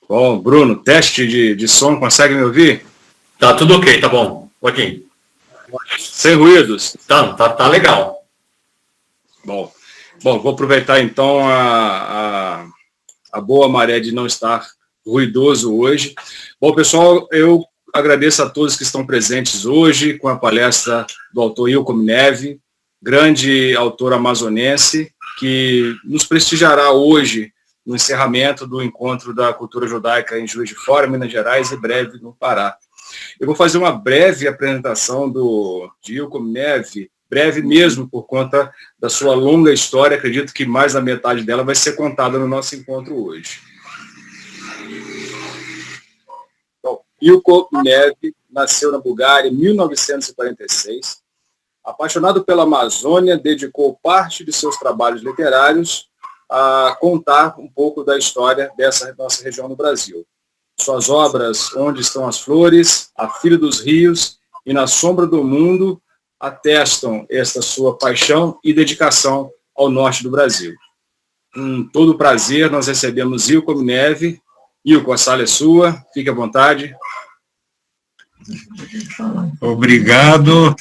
Bom, Bruno, teste de som, consegue me ouvir? Tá tudo ok, tá bom. Joaquim. Sem ruídos? Tá legal. Bom, vou aproveitar então a boa maré de não estar ruidoso hoje. Bom, pessoal, eu agradeço a todos que estão presentes hoje com a palestra do autor Ilko Minev, grande autor amazonense, que nos prestigiará hoje no encerramento do encontro da cultura judaica em Juiz de Fora, Minas Gerais, e breve no Pará. Eu vou fazer uma breve apresentação de Ilko Minev, breve mesmo por conta da sua longa história, acredito que mais da metade dela vai ser contada no nosso encontro hoje. Então, Ilko Minev nasceu na Bulgária em 1946. Apaixonado pela Amazônia, dedicou parte de seus trabalhos literários a contar um pouco da história dessa nossa região no Brasil. Suas obras Onde Estão as Flores, A Filha dos Rios e Na Sombra do Mundo atestam esta sua paixão e dedicação ao norte do Brasil. Com todo prazer, nós recebemos Ilko Minev. Ilko, a sala é sua, fique à vontade. Obrigado.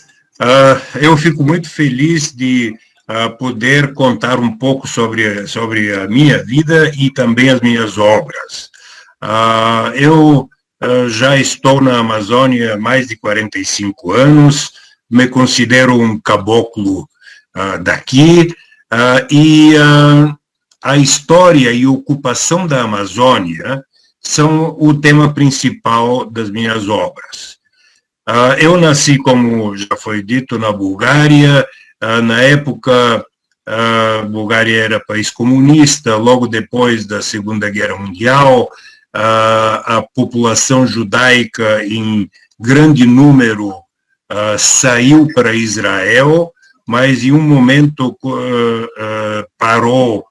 Eu fico muito feliz de poder contar um pouco sobre a minha vida e também as minhas obras. Eu já estou na Amazônia há mais de 45 anos, me considero um caboclo daqui, e a história e ocupação da Amazônia são o tema principal das minhas obras. Eu nasci, como já foi dito, na Bulgária. Na época, a Bulgária era país comunista. Logo depois da Segunda Guerra Mundial, a população judaica, em grande número, saiu para Israel, mas em um momento parou,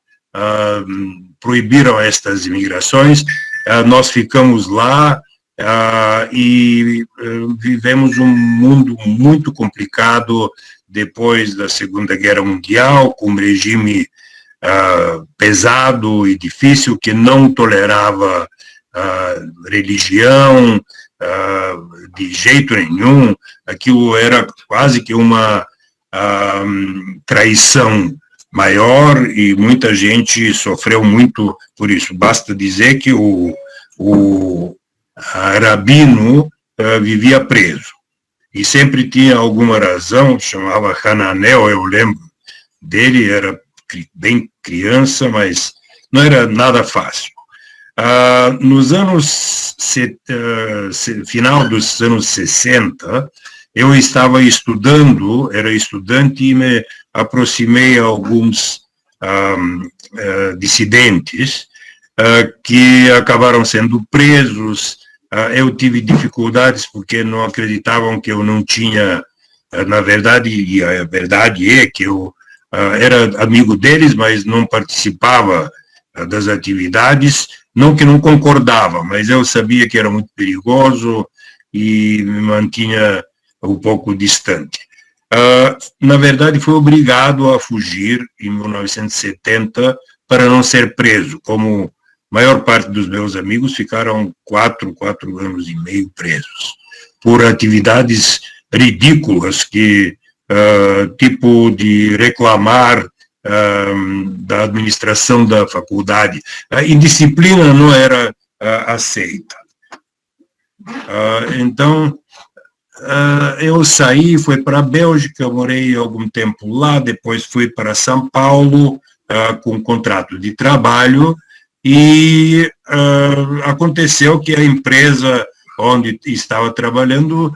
proibiram estas imigrações. Nós ficamos lá e vivemos um mundo muito complicado depois da Segunda Guerra Mundial, com um regime pesado e difícil que não tolerava religião de jeito nenhum. Aquilo era quase que uma traição maior e muita gente sofreu muito por isso. Basta dizer que o rabino vivia preso e sempre tinha alguma razão, chamava Hananel, eu lembro dele, era bem criança, mas não era nada fácil. Nos anos, final dos anos 60, eu estava estudando, era estudante e me aproximei a alguns dissidentes que acabaram sendo presos. Eu tive dificuldades porque não acreditavam que eu não tinha, na verdade, e a verdade é que eu era amigo deles, mas não participava das atividades, não que não concordava, mas eu sabia que era muito perigoso e me mantinha um pouco distante. Na verdade, fui obrigado a fugir em 1970 para não ser preso, como a maior parte dos meus amigos ficaram 4 anos e meio presos, por atividades ridículas, tipo de reclamar da administração da faculdade. A indisciplina não era aceita. Então, eu saí, fui para a Bélgica, morei algum tempo lá, depois fui para São Paulo com contrato de trabalho, e aconteceu que a empresa onde estava trabalhando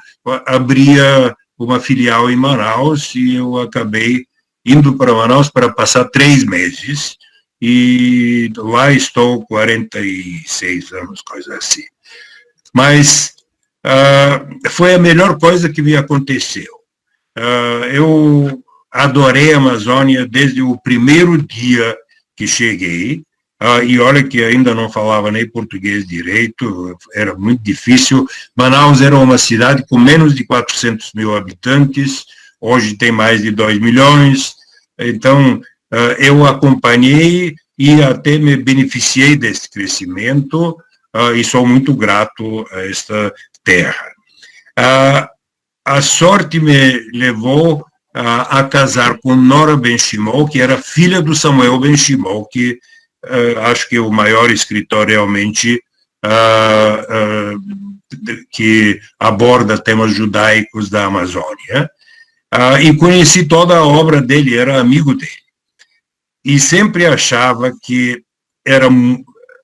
abria uma filial em Manaus, e eu acabei indo para Manaus para passar 3 meses, e lá estou 46 anos, coisa assim. Mas foi a melhor coisa que me aconteceu. Eu adorei a Amazônia desde o primeiro dia que cheguei, e olha que ainda não falava nem português direito, era muito difícil. Manaus era uma cidade com menos de 400 mil habitantes, hoje tem mais de 2 milhões, então eu acompanhei e até me beneficiei desse crescimento e sou muito grato a esta terra. A sorte me levou a casar com Nora Ben-Shimon, que era filha do Samuel Ben-Shimon, que acho que é o maior escritor realmente que aborda temas judaicos da Amazônia. E conheci toda a obra dele, era amigo dele. E sempre achava que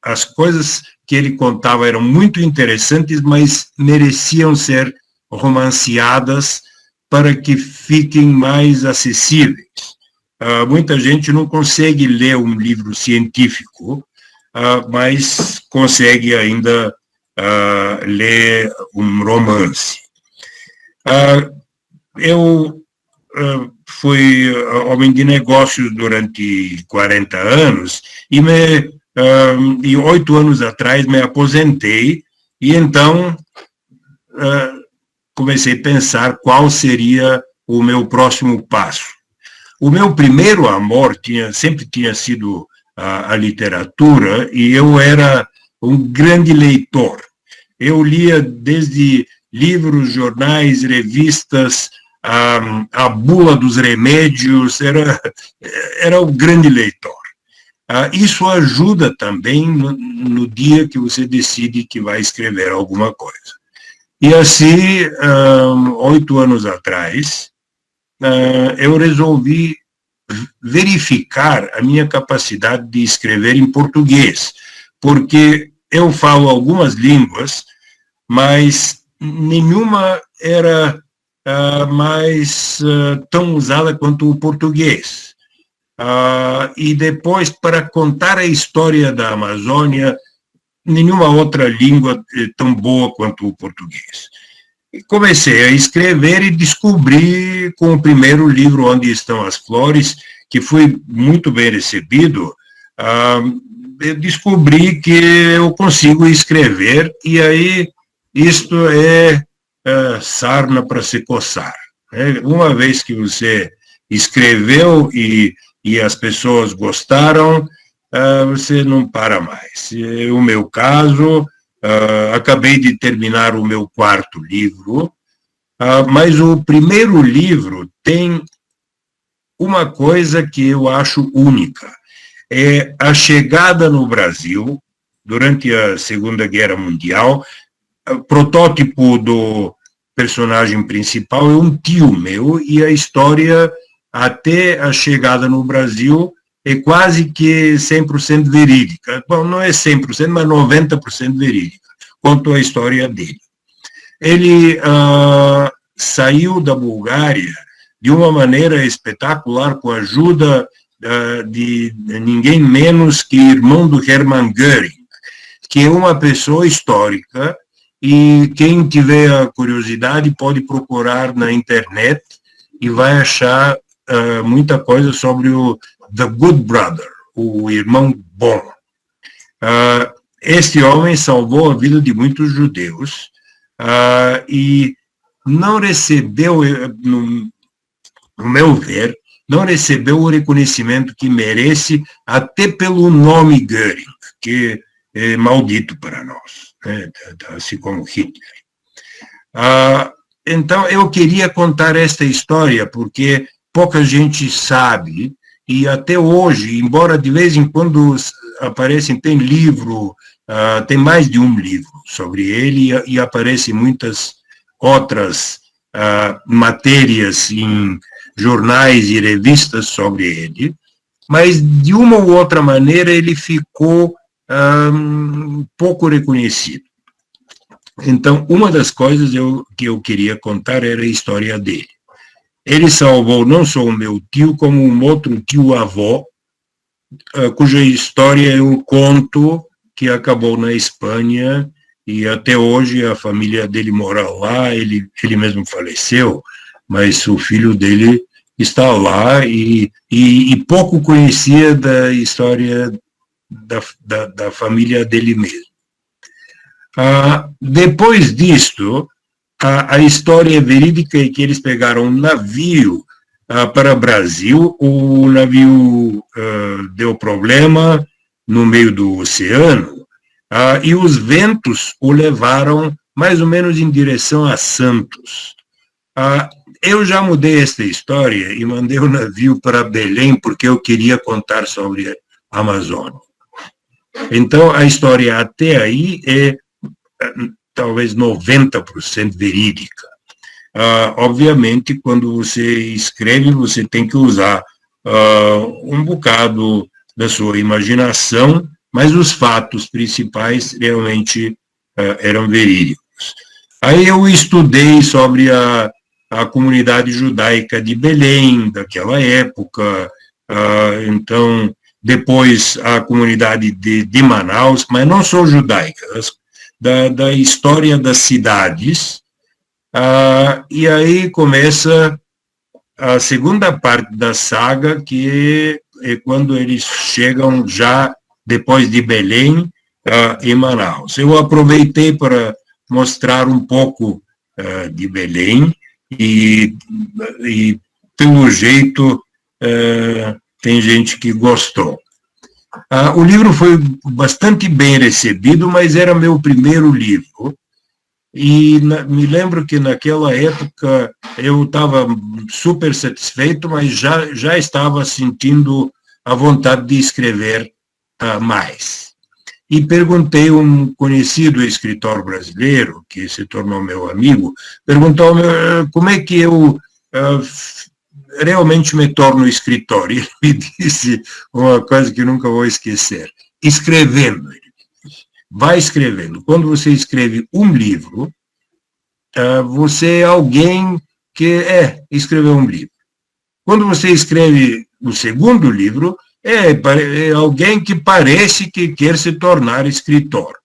as coisas que ele contava eram muito interessantes, mas mereciam ser romanceadas para que fiquem mais acessíveis. Muita gente não consegue ler um livro científico, mas consegue ainda ler um romance. Eu fui homem de negócios durante 40 anos e 8 anos atrás me aposentei e então comecei a pensar qual seria o meu próximo passo. O meu primeiro amor sempre tinha sido a literatura e eu era um grande leitor. Eu lia desde livros, jornais, revistas, a bula dos remédios, era um grande leitor. Isso ajuda também no dia que você decide que vai escrever alguma coisa. E assim, 8 anos atrás, eu resolvi verificar a minha capacidade de escrever em português, porque eu falo algumas línguas, mas nenhuma era tão usada quanto o português. E depois, para contar a história da Amazônia, nenhuma outra língua é tão boa quanto o português. E comecei a escrever e descobri, com o primeiro livro, Onde Estão as Flores, que foi muito bem recebido, eu descobri que eu consigo escrever, e aí isto é sarna para se coçar. Uma vez que você escreveu e as pessoas gostaram, você não para mais. O meu caso, acabei de terminar o meu 4º livro, mas o primeiro livro tem uma coisa que eu acho única. É a chegada no Brasil, durante a Segunda Guerra Mundial. O protótipo do personagem principal é um tio meu, e a história até a chegada no Brasil é quase que 100% verídica. Bom, não é 100%, mas 90% verídica, quanto à história dele. Ele saiu da Bulgária de uma maneira espetacular, com a ajuda de ninguém menos que irmão do Hermann Göring, que é uma pessoa histórica, e quem tiver a curiosidade pode procurar na internet e vai achar muita coisa sobre o The Good Brother, o irmão bom. Este homem salvou a vida de muitos judeus e não recebeu, no meu ver, não recebeu o reconhecimento que merece, até pelo nome Göring, que é maldito para nós, né? Assim como Hitler. Então, eu queria contar esta história, porque pouca gente sabe, e até hoje, embora de vez em quando aparecem, tem livro, tem mais de um livro sobre ele, e aparecem muitas outras matérias em jornais e revistas sobre ele, mas de uma ou outra maneira ele ficou pouco reconhecido. Então, uma das coisas que eu queria contar era a história dele. Ele salvou não só o meu tio, como um outro tio-avô, cuja história é um conto que acabou na Espanha, e até hoje a família dele mora lá. Ele mesmo faleceu, mas o filho dele está lá, e pouco conhecia da história da família dele mesmo. Depois disto, a história verídica é que eles pegaram um navio para o Brasil. O navio deu problema, no meio do oceano, e os ventos o levaram mais ou menos em direção a Santos. Eu já mudei esta história e mandei o navio para Belém porque eu queria contar sobre a Amazônia. Então, a história até aí é talvez 90% verídica. Obviamente, quando você escreve, você tem que usar um bocado da sua imaginação, mas os fatos principais realmente eram verídicos. Aí eu estudei sobre a comunidade judaica de Belém, daquela época, então, depois a comunidade de Manaus, mas não só judaica, da história das cidades, e aí começa a segunda parte da saga, que é quando eles chegam já depois de Belém, em Manaus. Eu aproveitei para mostrar um pouco de Belém, e pelo jeito tem gente que gostou. O livro foi bastante bem recebido, mas era meu primeiro livro, e me lembro que naquela época eu estava super satisfeito, mas já estava sentindo a vontade de escrever mais. E perguntei a um conhecido escritor brasileiro, que se tornou meu amigo, perguntou como é que eu realmente me torno escritor. E ele me disse uma coisa que nunca vou esquecer: escrevendo. Vai escrevendo. Quando você escreve um livro, você é alguém que escreveu um livro. Quando você escreve o segundo livro, é alguém que parece que quer se tornar escritor.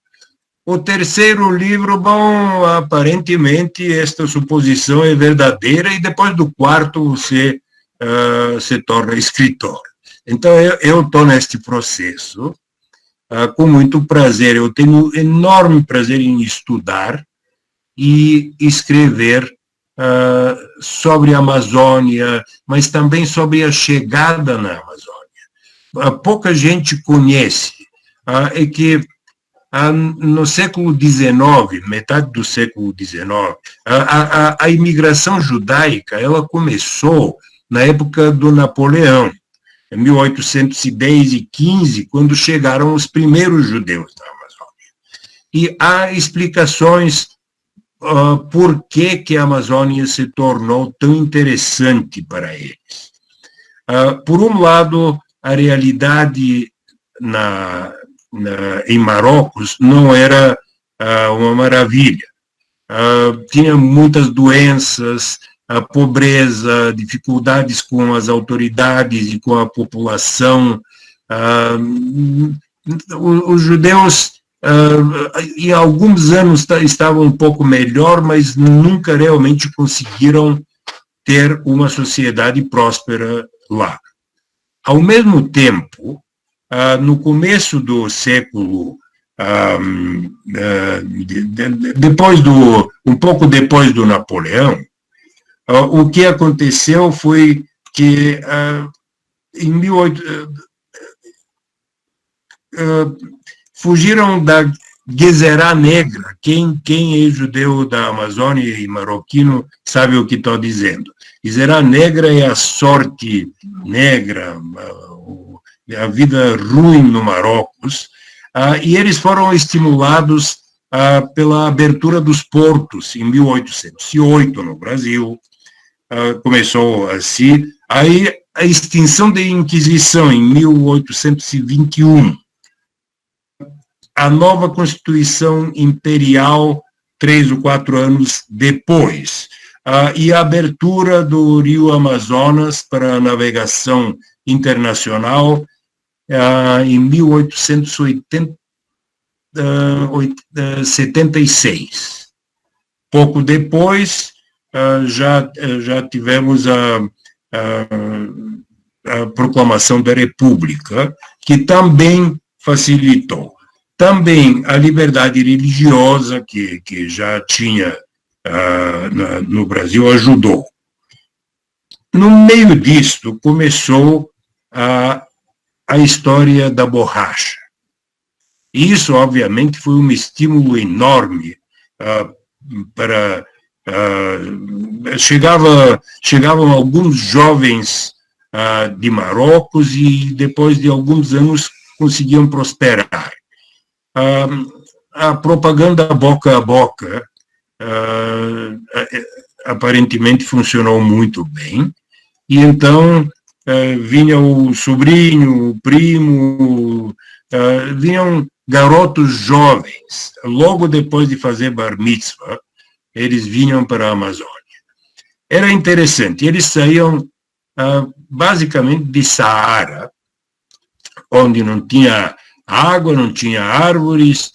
O terceiro livro, bom, aparentemente esta suposição é verdadeira, e depois do quarto você se torna escritor. Então, eu estou neste processo com muito prazer. Eu tenho enorme prazer em estudar e escrever sobre a Amazônia, mas também sobre a chegada na Amazônia. Pouca gente conhece, é que no século XIX, metade do século XIX, a imigração judaica ela começou na época do Napoleão, em 1810 e 15, quando chegaram os primeiros judeus na Amazônia. E há explicações por que a Amazônia se tornou tão interessante para eles. Por um lado, a realidade em Marrocos não era uma maravilha. Tinha muitas doenças, a pobreza, dificuldades com as autoridades e com a população. Os judeus, em alguns anos, estavam um pouco melhor, mas nunca realmente conseguiram ter uma sociedade próspera lá. Ao mesmo tempo, no começo do século, um pouco depois do Napoleão, o que aconteceu foi que fugiram da Gezerá Negra. Quem é judeu da Amazônia e marroquino sabe o que estou dizendo. Gezerá Negra é a sorte negra, a vida ruim no Marrocos, e eles foram estimulados pela abertura dos portos em 1808 no Brasil. Começou assim, aí a extinção da Inquisição em 1821, a nova Constituição Imperial 3 ou 4 anos depois, e a abertura do rio Amazonas para a navegação internacional em 1876. Pouco depois, já tivemos a proclamação da República, que também facilitou. Também a liberdade religiosa, que já tinha no Brasil, ajudou. No meio disto, começou a história da borracha. E isso, obviamente, foi um estímulo enorme para... chegavam alguns jovens de Marrocos e, depois de alguns anos, conseguiam prosperar. A propaganda boca a boca aparentemente funcionou muito bem, e então vinha o sobrinho, o primo, vinham garotos jovens, logo depois de fazer bar mitzvah, eles vinham para a Amazônia. Era interessante, eles saíam basicamente de Saara, onde não tinha água, não tinha árvores,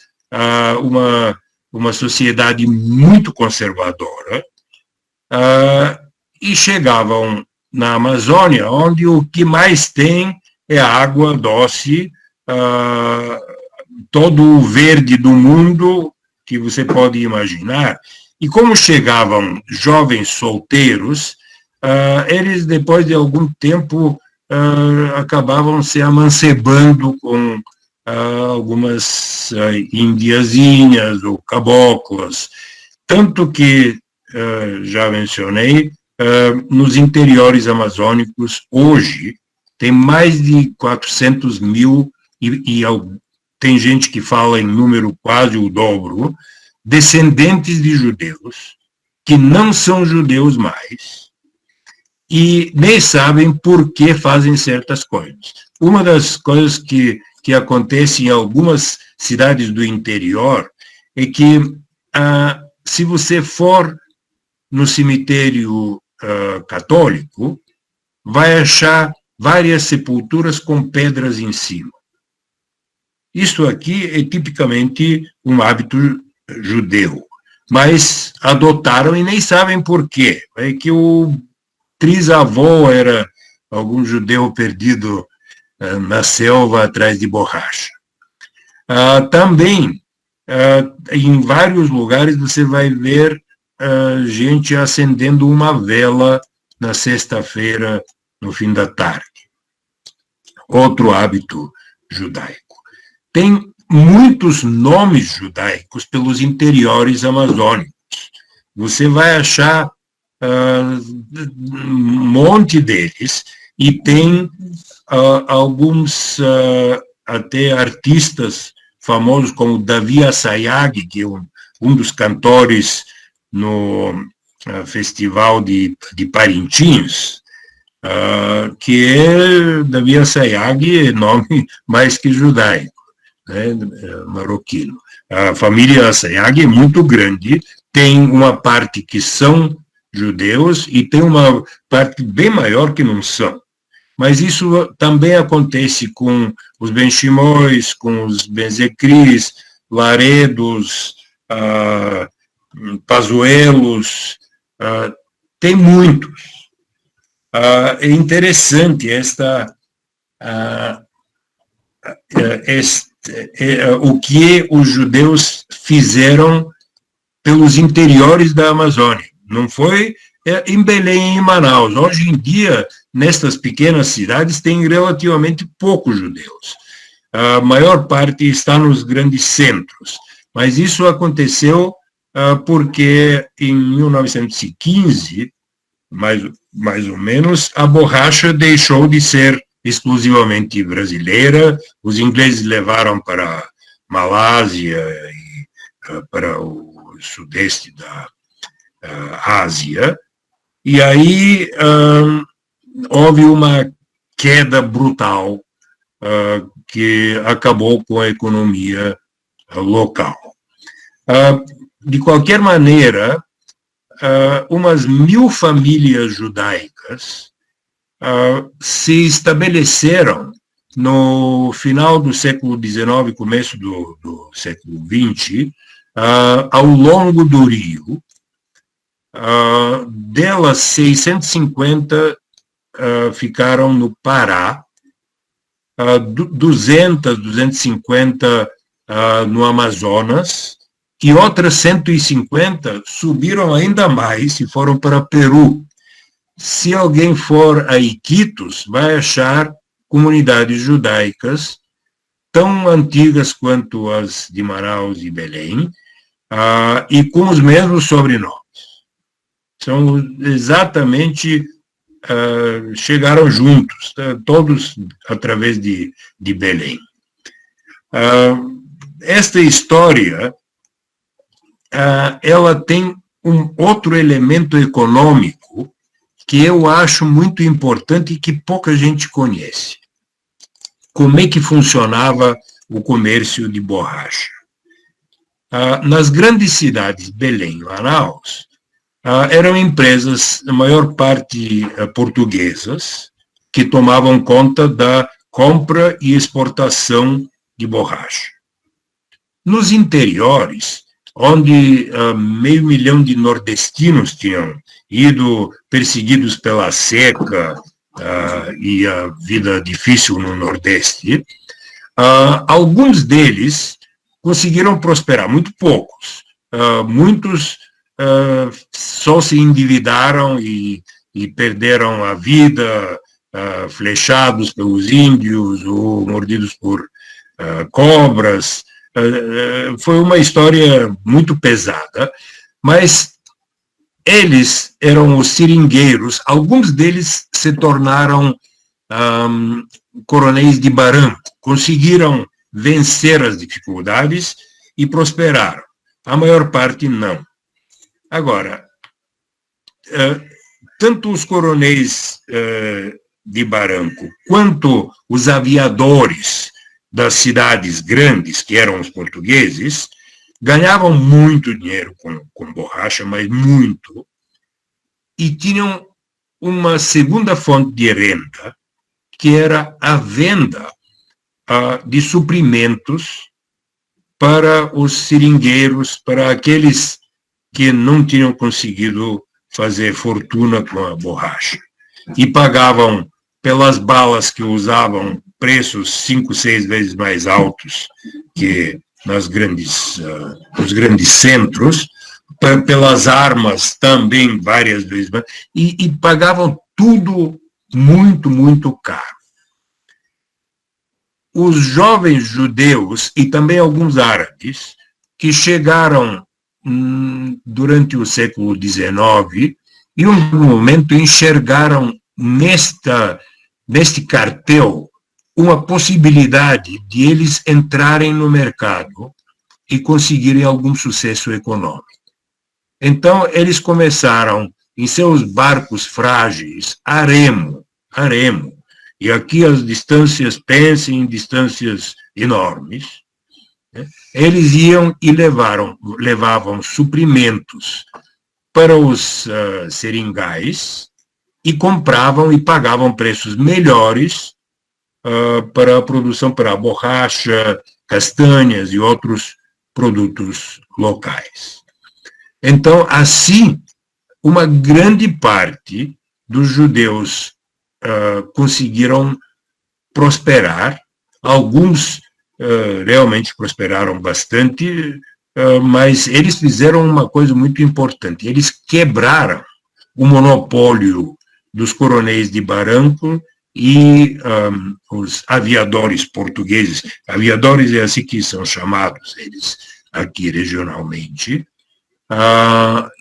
uma sociedade muito conservadora, e chegavam na Amazônia, onde o que mais tem é água doce, todo o verde do mundo que você pode imaginar. E como chegavam jovens solteiros, eles, depois de algum tempo, acabavam se amancebando com algumas indiazinhas ou caboclas. Tanto que, já mencionei, nos interiores amazônicos, hoje, tem mais de 400 mil, e tem gente que fala em número quase o dobro, descendentes de judeus, que não são judeus mais, e nem sabem por que fazem certas coisas. Uma das coisas que acontece em algumas cidades do interior é que, se você for no cemitério católico, vai achar várias sepulturas com pedras em cima. Isso aqui é tipicamente um hábito judeu, mas adotaram e nem sabem por quê. É que o trisavô era algum judeu perdido na selva atrás de borracha. Também, em vários lugares, você vai ver gente acendendo uma vela na sexta-feira, no fim da tarde. Outro hábito judaico. Tem muitos nomes judaicos pelos interiores amazônicos. Você vai achar um monte deles, e tem alguns até artistas famosos, como Davi Assayag, que é um dos cantores no Festival de Parintins, que Davi Assayag é nome mais que judaico, né, marroquino. A família Assayag é muito grande, tem uma parte que são judeus e tem uma parte bem maior que não são. Mas isso também acontece com os benchimóis, com os benzecris, laredos, pazuelos, tem muitos. É interessante o que os judeus fizeram pelos interiores da Amazônia. Não foi em Belém e em Manaus. Hoje em dia, nestas pequenas cidades, tem relativamente poucos judeus. A maior parte está nos grandes centros. Mas isso aconteceu porque, em 1915, mais ou menos, a borracha deixou de ser exclusivamente brasileira. Os ingleses levaram para a Malásia e para o sudeste da Ásia, e aí houve uma queda brutal que acabou com a economia local. De qualquer maneira, umas 1.000 famílias judaicas se estabeleceram no final do século XIX, começo do século XX, ao longo do Rio. Delas, 650 ficaram no Pará, 200, 250 no Amazonas, e outras 150 subiram ainda mais e foram para Peru. Se alguém for a Iquitos, vai achar comunidades judaicas tão antigas quanto as de Manaus e Belém, e com os mesmos sobrenomes. São exatamente, chegaram juntos, todos através de Belém. Esta história, ela tem um outro elemento econômico que eu acho muito importante e que pouca gente conhece. Como é que funcionava o comércio de borracha? Nas grandes cidades, Belém e Manaus, eram empresas, a maior parte portuguesas, que tomavam conta da compra e exportação de borracha. Nos interiores, onde 500 mil de nordestinos tinham ido perseguidos pela seca e a vida difícil no Nordeste, alguns deles conseguiram prosperar, muito poucos. Muitos só se endividaram e perderam a vida, flechados pelos índios ou mordidos por cobras. Foi uma história muito pesada, mas eles eram os seringueiros, alguns deles se tornaram coronéis de barranco, conseguiram vencer as dificuldades e prosperaram. A maior parte não. Agora, tanto os coronéis de barranco quanto os aviadores das cidades grandes, que eram os portugueses, ganhavam muito dinheiro com borracha, mas muito, e tinham uma segunda fonte de renda, que era a venda de suprimentos para os seringueiros, para aqueles que não tinham conseguido fazer fortuna com a borracha. E pagavam pelas balas que usavam preços 5, 6 vezes mais altos que nos grandes centros, pelas armas também várias vezes mais, e pagavam tudo muito, muito caro. Os jovens judeus e também alguns árabes que chegaram durante o século XIX, em um momento enxergaram neste cartel uma possibilidade de eles entrarem no mercado e conseguirem algum sucesso econômico. Então, eles começaram, em seus barcos frágeis, a remo, e aqui as distâncias, pensem em distâncias enormes, né? Eles iam e levavam suprimentos para os seringais e compravam e pagavam preços melhores para a produção, para a borracha, castanhas e outros produtos locais. Então, assim, uma grande parte dos judeus conseguiram prosperar, alguns realmente prosperaram bastante, mas eles fizeram uma coisa muito importante, eles quebraram o monopólio dos coronéis de barranco e os aviadores portugueses, aviadores é assim que são chamados eles aqui regionalmente,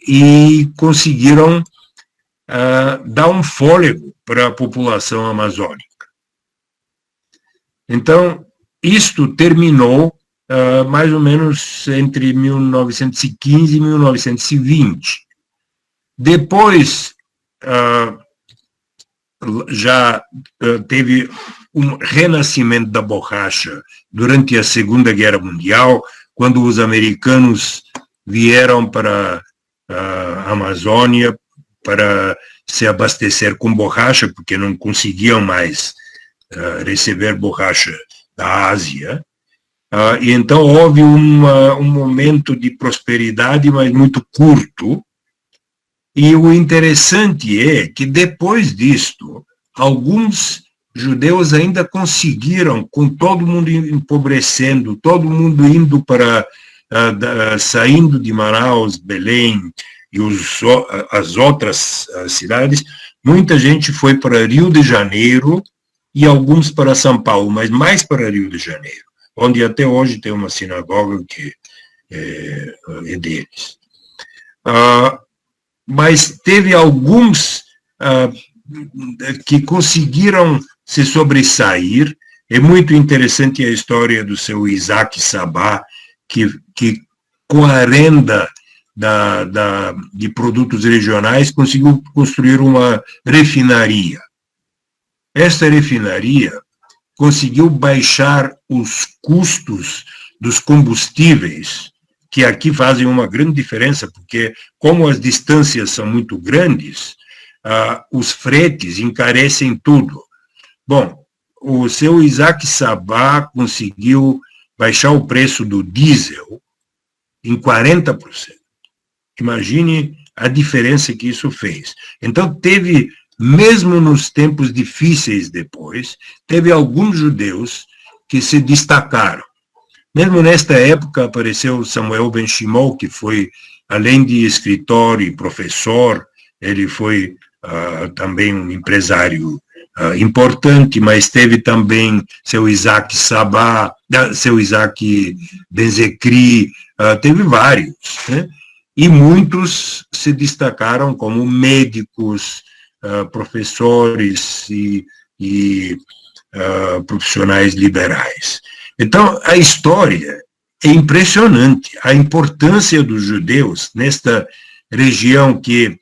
e conseguiram dar um fôlego para a população amazônica. Então, isto terminou mais ou menos entre 1915 e 1920. Depois, já teve um renascimento da borracha durante a Segunda Guerra Mundial, quando os americanos vieram para a Amazônia para se abastecer com borracha, porque não conseguiam mais receber borracha da Ásia. E então houve um momento de prosperidade, mas muito curto. E o interessante é que, depois disto, alguns judeus ainda conseguiram, com todo mundo empobrecendo, todo mundo indo para, saindo de Manaus, Belém e as outras cidades, muita gente foi para Rio de Janeiro e alguns para São Paulo, mas mais para Rio de Janeiro, onde até hoje tem uma sinagoga que é deles. Mas teve alguns que conseguiram se sobressair. É muito interessante a história do seu Isaac Sabá, que com a renda de produtos regionais conseguiu construir uma refinaria. Esta refinaria conseguiu baixar os custos dos combustíveis, que aqui fazem uma grande diferença, porque como as distâncias são muito grandes, os fretes encarecem tudo. Bom, o seu Isaac Sabá conseguiu baixar o preço do diesel em 40%. Imagine a diferença que isso fez. Então, mesmo nos tempos difíceis depois, teve alguns judeus que se destacaram. Mesmo nesta época apareceu Samuel Ben Shimon, que foi, além de escritor e professor, ele foi também um empresário importante, mas teve também seu Isaac Sabá, seu Isaac Ben Zekri, teve vários, né? E muitos se destacaram como médicos, professores e profissionais liberais. Então, a história é impressionante, a importância dos judeus nesta região que,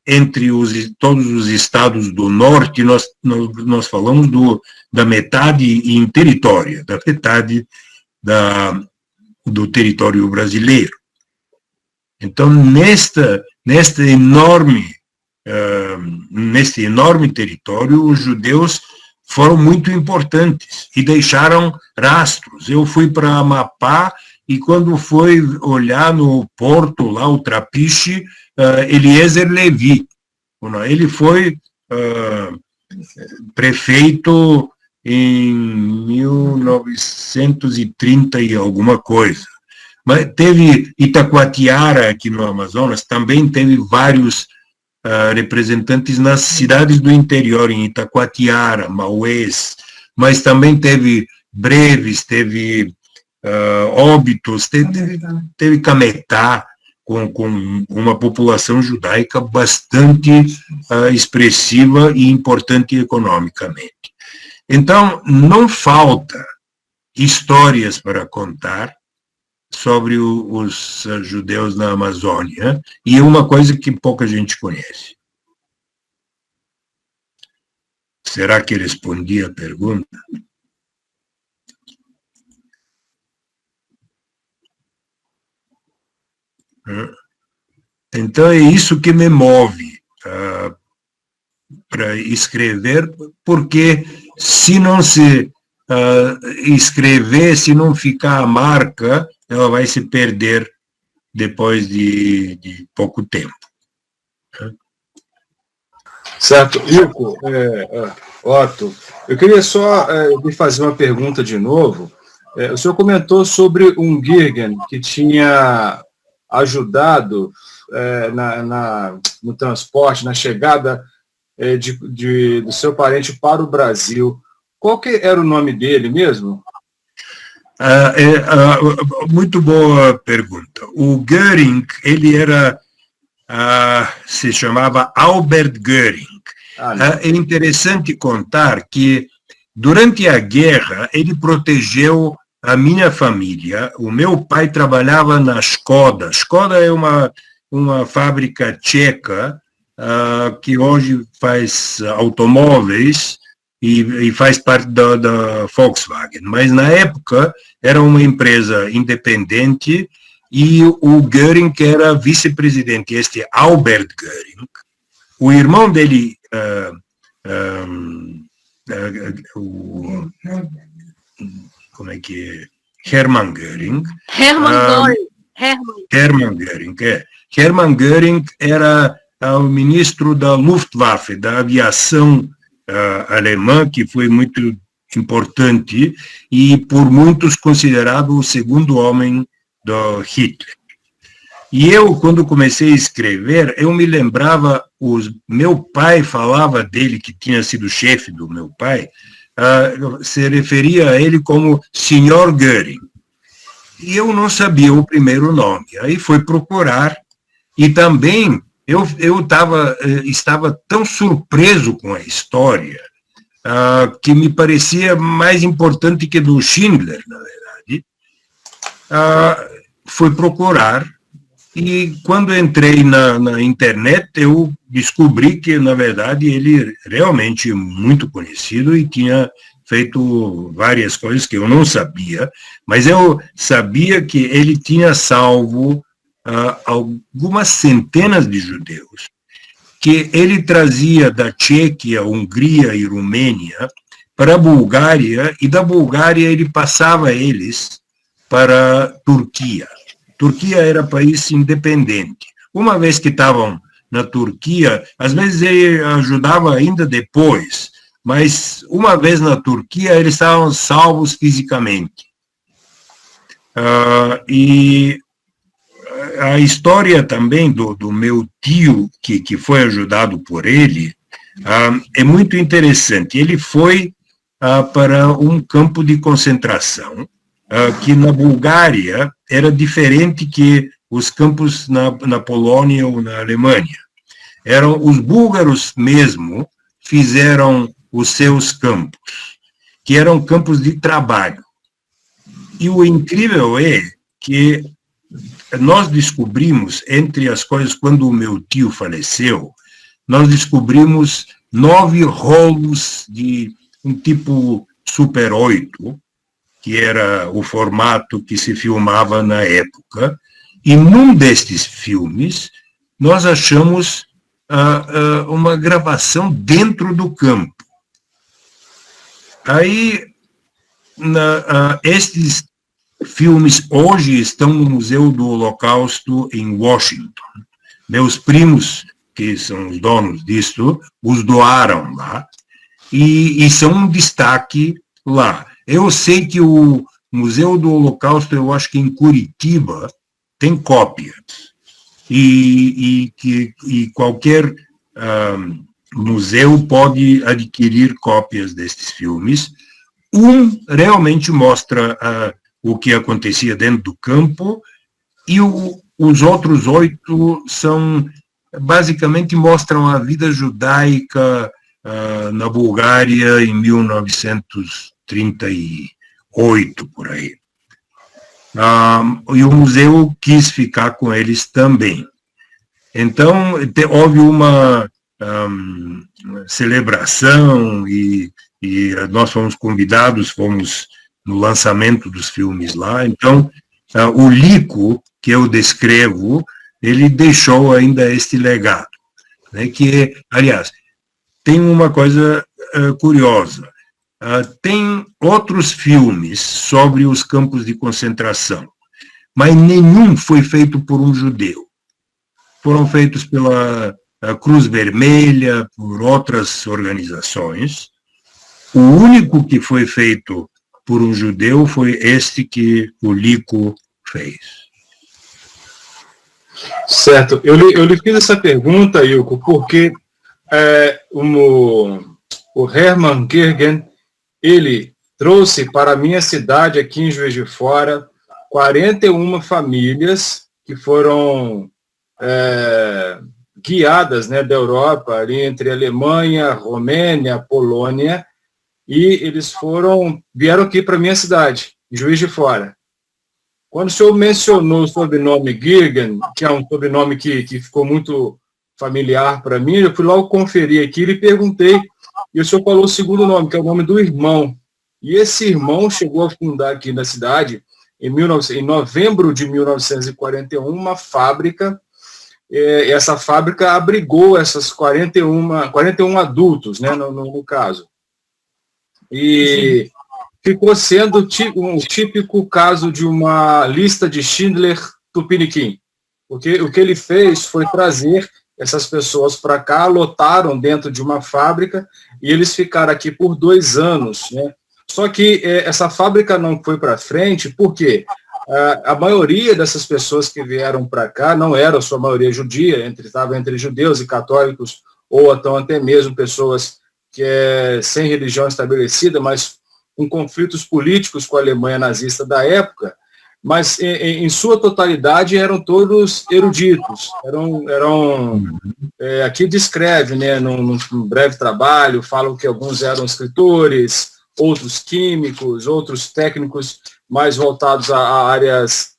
entre todos os estados do norte, nós falamos da metade em território, da metade do território brasileiro. Então, neste enorme território, os judeus foram muito importantes e deixaram rastros. Eu fui para Amapá e quando fui olhar no porto, lá o Trapiche, Eliezer Levi, ele foi prefeito em 1930 e alguma coisa. Mas teve Itacoatiara aqui no Amazonas, também teve vários representantes nas cidades do interior, em Itacoatiara, Maués, mas também teve Breves, teve Óbitos, teve Cametá, com uma população judaica bastante expressiva e importante economicamente. Então, não falta histórias para contar sobre os judeus na Amazônia, e é uma coisa que pouca gente conhece. Será que respondi a pergunta? Então, é isso que me move para escrever, porque se não se escrever, se não ficar a marca, ela vai se perder depois de pouco tempo. Certo. Ilko, Otto, eu queria só lhe fazer uma pergunta de novo. O senhor comentou sobre um Girgen que tinha ajudado no transporte, na chegada do seu parente para o Brasil. Qual que era o nome dele mesmo? Muito boa pergunta. O Göring, ele se chamava Albert Göring. É interessante contar que, durante a guerra, ele protegeu a minha família. O meu pai trabalhava na Škoda. Škoda é uma fábrica tcheca que hoje faz automóveis e faz parte da Volkswagen. Mas, na época, era uma empresa independente e o Göring, que era vice-presidente, este Albert Göring, o irmão dele, como é que é? Hermann Göring. Hermann Göring, Hermann Göring era o ministro da Luftwaffe, da aviação alemã, que foi muito importante e por muitos considerado o segundo homem do Hitler. E eu, quando comecei a escrever, eu me lembrava, meu pai falava dele, que tinha sido chefe do meu pai, se referia a ele como Sr. Göring. E eu não sabia o primeiro nome. Aí fui procurar, e também eu estava tão surpreso com a história, que me parecia mais importante que do Schindler, na verdade. Fui procurar, e quando entrei na internet, eu descobri que, na verdade, ele realmente muito conhecido e tinha feito várias coisas que eu não sabia, mas eu sabia que ele tinha salvo algumas centenas de judeus, que ele trazia da Tchequia, Hungria e Romênia para a Bulgária, e da Bulgária ele passava eles para a Turquia. Turquia era país independente. Uma vez que estavam na Turquia, às vezes ele ajudava ainda depois, mas uma vez na Turquia eles estavam salvos fisicamente. E a história também do meu tio, que foi ajudado por ele, é muito interessante. Ele foi para um campo de concentração, que na Bulgária era diferente que os campos na Polônia ou na Alemanha. Eram os búlgaros mesmo fizeram os seus campos, que eram campos de trabalho. E o incrível é que nós descobrimos, entre as coisas, quando o meu tio faleceu, nós descobrimos 9 rolos de um tipo Super 8, que era o formato que se filmava na época, e num destes filmes nós achamos uma gravação dentro do campo. Aí, estes filmes hoje estão no Museu do Holocausto em Washington. Meus primos, que são os donos disto, os doaram lá, e são um destaque lá. Eu sei que o Museu do Holocausto, eu acho que em Curitiba, tem cópias. E qualquer museu pode adquirir cópias destes filmes. Um realmente mostra o que acontecia dentro do campo, e os outros 8 basicamente mostram a vida judaica na Bulgária em 1938, por aí. E o museu quis ficar com eles também. Então, houve uma celebração, e nós fomos convidados, fomos no lançamento dos filmes lá. Então, o Lico, que eu descrevo, ele deixou ainda este legado, né, que, aliás, tem uma coisa curiosa. Tem outros filmes sobre os campos de concentração, mas nenhum foi feito por um judeu. Foram feitos pela Cruz Vermelha, por outras organizações. O único que foi feito por um judeu foi este que o Lico fez. Certo. Eu lhe fiz essa pergunta, Ilko, porque o Hermann Göring, ele trouxe para a minha cidade, aqui em Juiz de Fora, 41 famílias que foram guiadas, né, da Europa, ali entre Alemanha, Romênia, Polônia, e eles vieram aqui para a minha cidade, Juiz de Fora. Quando o senhor mencionou o sobrenome Göring, que é um sobrenome que ficou muito familiar para mim, eu fui logo conferir aqui e perguntei, e o senhor falou o segundo nome, que é o nome do irmão. E esse irmão chegou a fundar aqui na cidade, em novembro de 1941, uma fábrica. Essa fábrica abrigou essas 41 adultos, né, no caso. E ficou sendo um típico caso de uma lista de Schindler tupiniquim. Porque o que ele fez foi trazer essas pessoas para cá, lotaram dentro de uma fábrica, e eles ficaram aqui por 2 anos, né? Só que essa fábrica não foi para frente, porque a maioria dessas pessoas que vieram para cá não era a sua maioria judia, estava entre judeus e católicos, ou então até mesmo pessoas que é sem religião estabelecida, mas com conflitos políticos com a Alemanha nazista da época, mas em sua totalidade eram todos eruditos, aqui descreve, né, num breve trabalho, falam que alguns eram escritores, outros químicos, outros técnicos mais voltados a áreas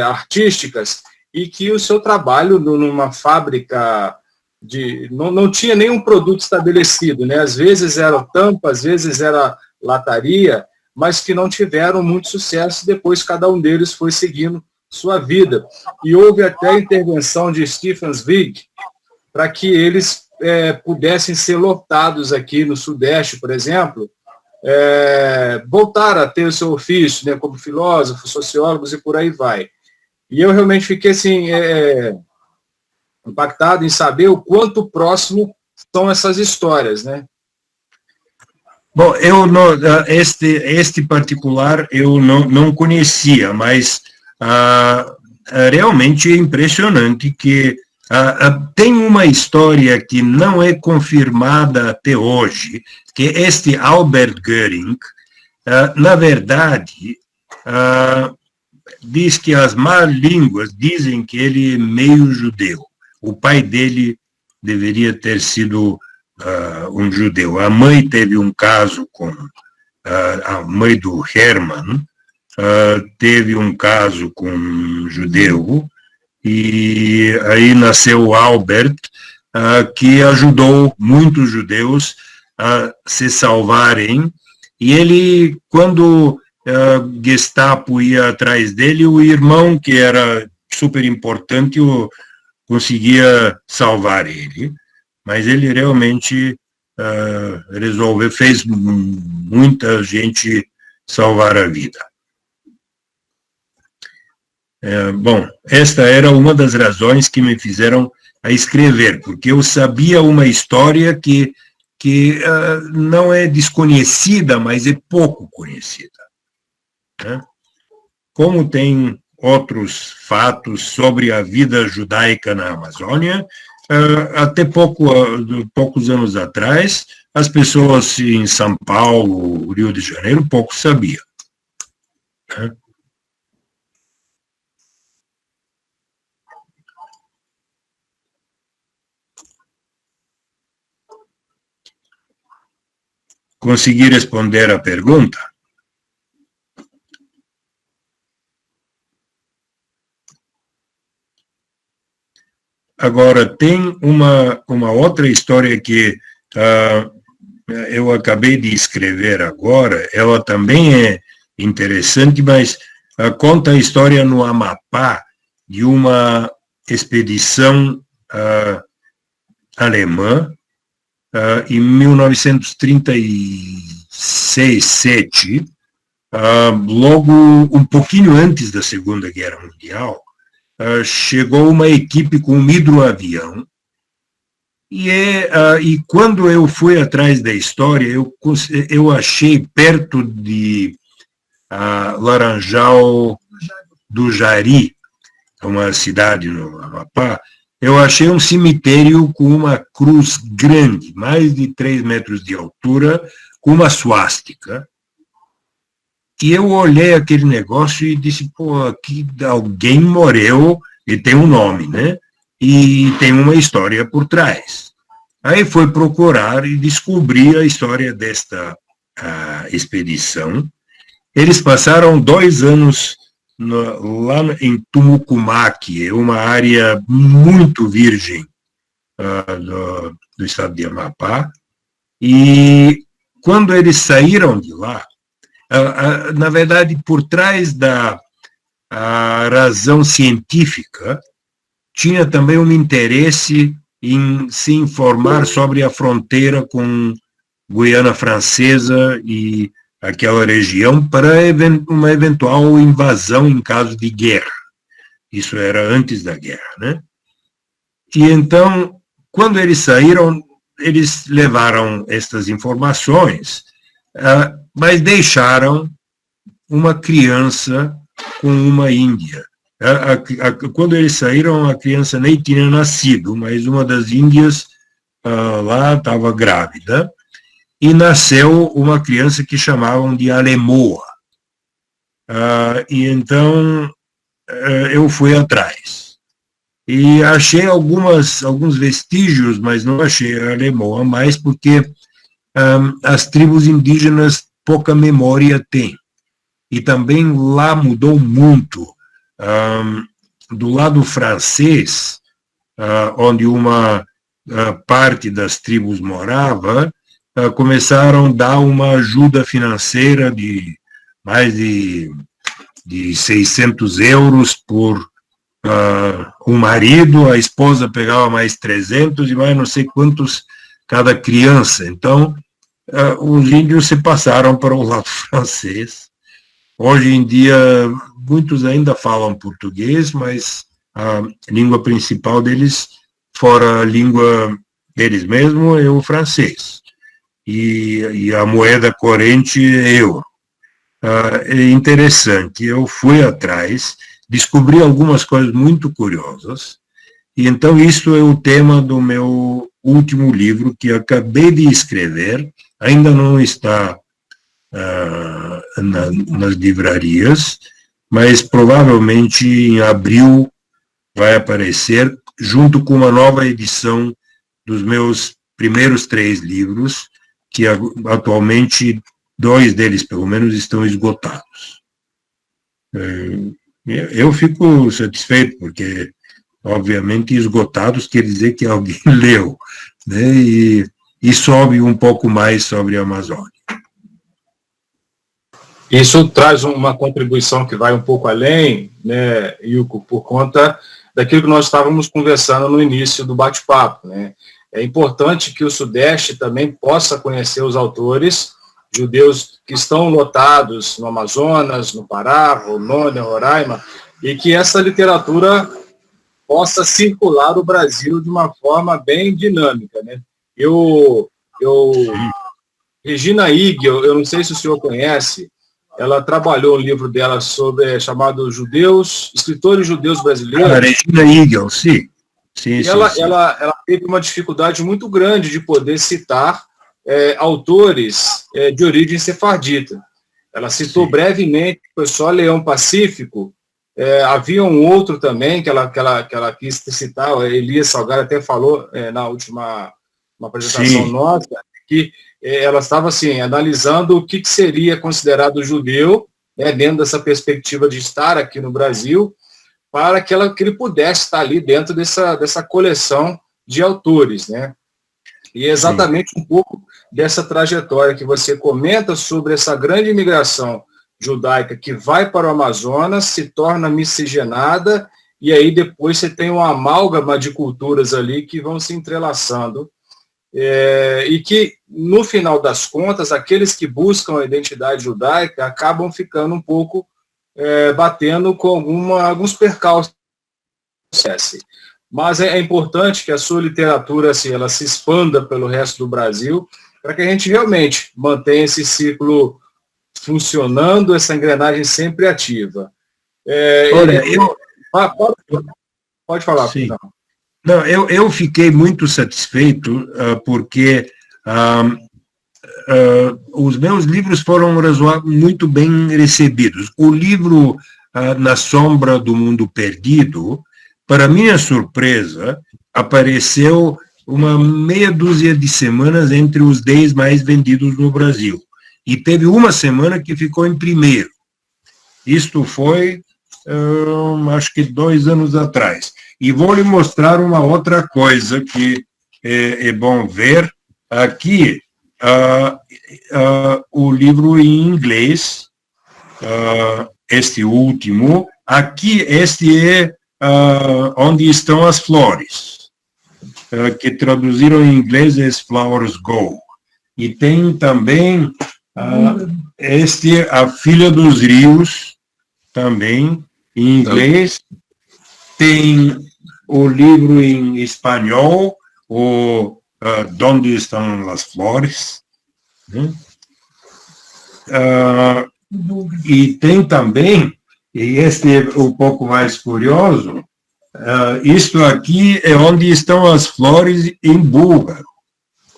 artísticas, e que o seu trabalho numa fábrica não tinha nenhum produto estabelecido, né? Às vezes era tampa, às vezes era lataria, mas que não tiveram muito sucesso, depois cada um deles foi seguindo sua vida. E houve até a intervenção de Stefan Zweig para que eles pudessem ser lotados aqui no Sudeste, por exemplo, voltar a ter o seu ofício, né, como filósofos, sociólogos e por aí vai. E eu realmente fiquei assim, impactado em saber o quanto próximo são essas histórias, né? Bom, eu não, este particular eu não conhecia, mas realmente é impressionante que tem uma história que não é confirmada até hoje, que este Albert Göring, na verdade, diz que as más línguas dizem que ele é meio judeu. O pai dele deveria ter sido um judeu. A mãe teve um caso com a mãe do Hermann, teve um caso com um judeu, e aí nasceu Albert, que ajudou muitos judeus a se salvarem, e ele, quando Gestapo ia atrás dele, o irmão, que era super importante, conseguia salvar ele, mas ele realmente resolveu, fez muita gente salvar a vida. Bom, esta era uma das razões que me fizeram a escrever, porque eu sabia uma história que não é desconhecida, mas é pouco conhecida, né? Como tem outros fatos sobre a vida judaica na Amazônia, até poucos anos atrás, as pessoas em São Paulo, Rio de Janeiro, pouco sabiam, né? Consegui responder a pergunta? Agora, tem uma outra história que eu acabei de escrever agora, ela também é interessante, mas conta a história no Amapá de uma expedição alemã em 1936-37, logo um pouquinho antes da Segunda Guerra Mundial, chegou uma equipe com um hidroavião, e quando eu fui atrás da história, eu achei perto de Laranjal do Jari, uma cidade no Amapá, eu achei um cemitério com uma cruz grande, mais de 3 metros de altura, com uma suástica. E eu olhei aquele negócio e disse, pô, aqui alguém morreu, e tem um nome, né? E tem uma história por trás. Aí foi procurar e descobri a história desta expedição. Eles passaram 2 anos lá em Tumucumaque, uma área muito virgem do estado de Amapá, e quando eles saíram de lá, na verdade, por trás da razão científica, tinha também um interesse em se informar sobre a fronteira com Guiana Francesa e aquela região para uma eventual invasão em caso de guerra. Isso era antes da guerra, né? E então, quando eles saíram, eles levaram estas informações, mas deixaram uma criança com uma índia. Quando eles saíram, a criança nem tinha nascido, mas uma das índias lá estava grávida, e nasceu uma criança que chamavam de Alemoa. E então eu fui atrás. E achei alguns vestígios, mas não achei a Alemoa mais, porque as tribos indígenas pouca memória têm. E também lá mudou muito. Do lado francês, onde uma parte das tribos morava, começaram a dar uma ajuda financeira de mais de 600 euros por um marido, a esposa pegava mais 300 e mais não sei quantos cada criança. Então, os índios se passaram para o lado francês. Hoje em dia, muitos ainda falam português, mas a língua principal deles, fora a língua deles mesmo, é o francês. E a moeda corrente é euro. É interessante, eu fui atrás, descobri algumas coisas muito curiosas, e então isso é o tema do meu último livro, que acabei de escrever, ainda não está nas livrarias, mas provavelmente em abril vai aparecer, junto com uma nova edição dos meus primeiros 3 livros, que atualmente 2 deles, pelo menos, estão esgotados. Eu fico satisfeito, porque, obviamente, esgotados quer dizer que alguém leu, né? E soube um pouco mais sobre a Amazônia. Isso traz uma contribuição que vai um pouco além, né, Ilko, por conta daquilo que nós estávamos conversando no início do bate-papo, né? É importante que o Sudeste também possa conhecer os autores judeus que estão lotados no Amazonas, no Pará, Rondônia, Roraima, e que essa literatura possa circular o Brasil de uma forma bem dinâmica, né? Regina Igel, eu não sei se o senhor conhece, ela trabalhou um livro dela chamado Escritores Judeus Brasileiros. Regina Igel, sim. Sim, sim. Ela teve uma dificuldade muito grande de poder citar autores de origem sefardita. Ela citou brevemente, foi só Leão Pacífico. Havia um outro também que ela quis citar, Elias Salgado até falou na última apresentação nossa, que ela estava assim, analisando o que seria considerado judeu, né, dentro dessa perspectiva de estar aqui no Brasil, para que ele pudesse estar ali dentro dessa coleção de autores, né? E é exatamente um pouco dessa trajetória que você comenta sobre essa grande imigração judaica que vai para o Amazonas, se torna miscigenada, e aí depois você tem uma amálgama de culturas ali que vão se entrelaçando, e que, no final das contas, aqueles que buscam a identidade judaica acabam ficando um pouco batendo com alguns percalços. Mas é importante que a sua literatura assim, ela se expanda pelo resto do Brasil, para que a gente realmente mantenha esse ciclo funcionando, essa engrenagem sempre ativa. Olha, pode falar. Sim. Não, eu fiquei muito satisfeito porque os meus livros foram muito bem recebidos. O livro Na Sombra do Mundo Perdido, para minha surpresa, apareceu uma meia dúzia de semanas entre os 10 mais vendidos no Brasil. E teve uma semana que ficou em primeiro. Isto foi, acho que 2 anos atrás. E vou lhe mostrar uma outra coisa que é bom ver. Aqui, o livro em inglês, este último. Aqui, este é Onde Estão as Flores, que traduziram em inglês As Flowers Go. E tem também A Filha dos Rios, também, em inglês. Tem o livro em espanhol, o Donde Estão as Flores. E tem também, e este é um pouco mais curioso, isto aqui é Onde Estão as Flores em búlgaro.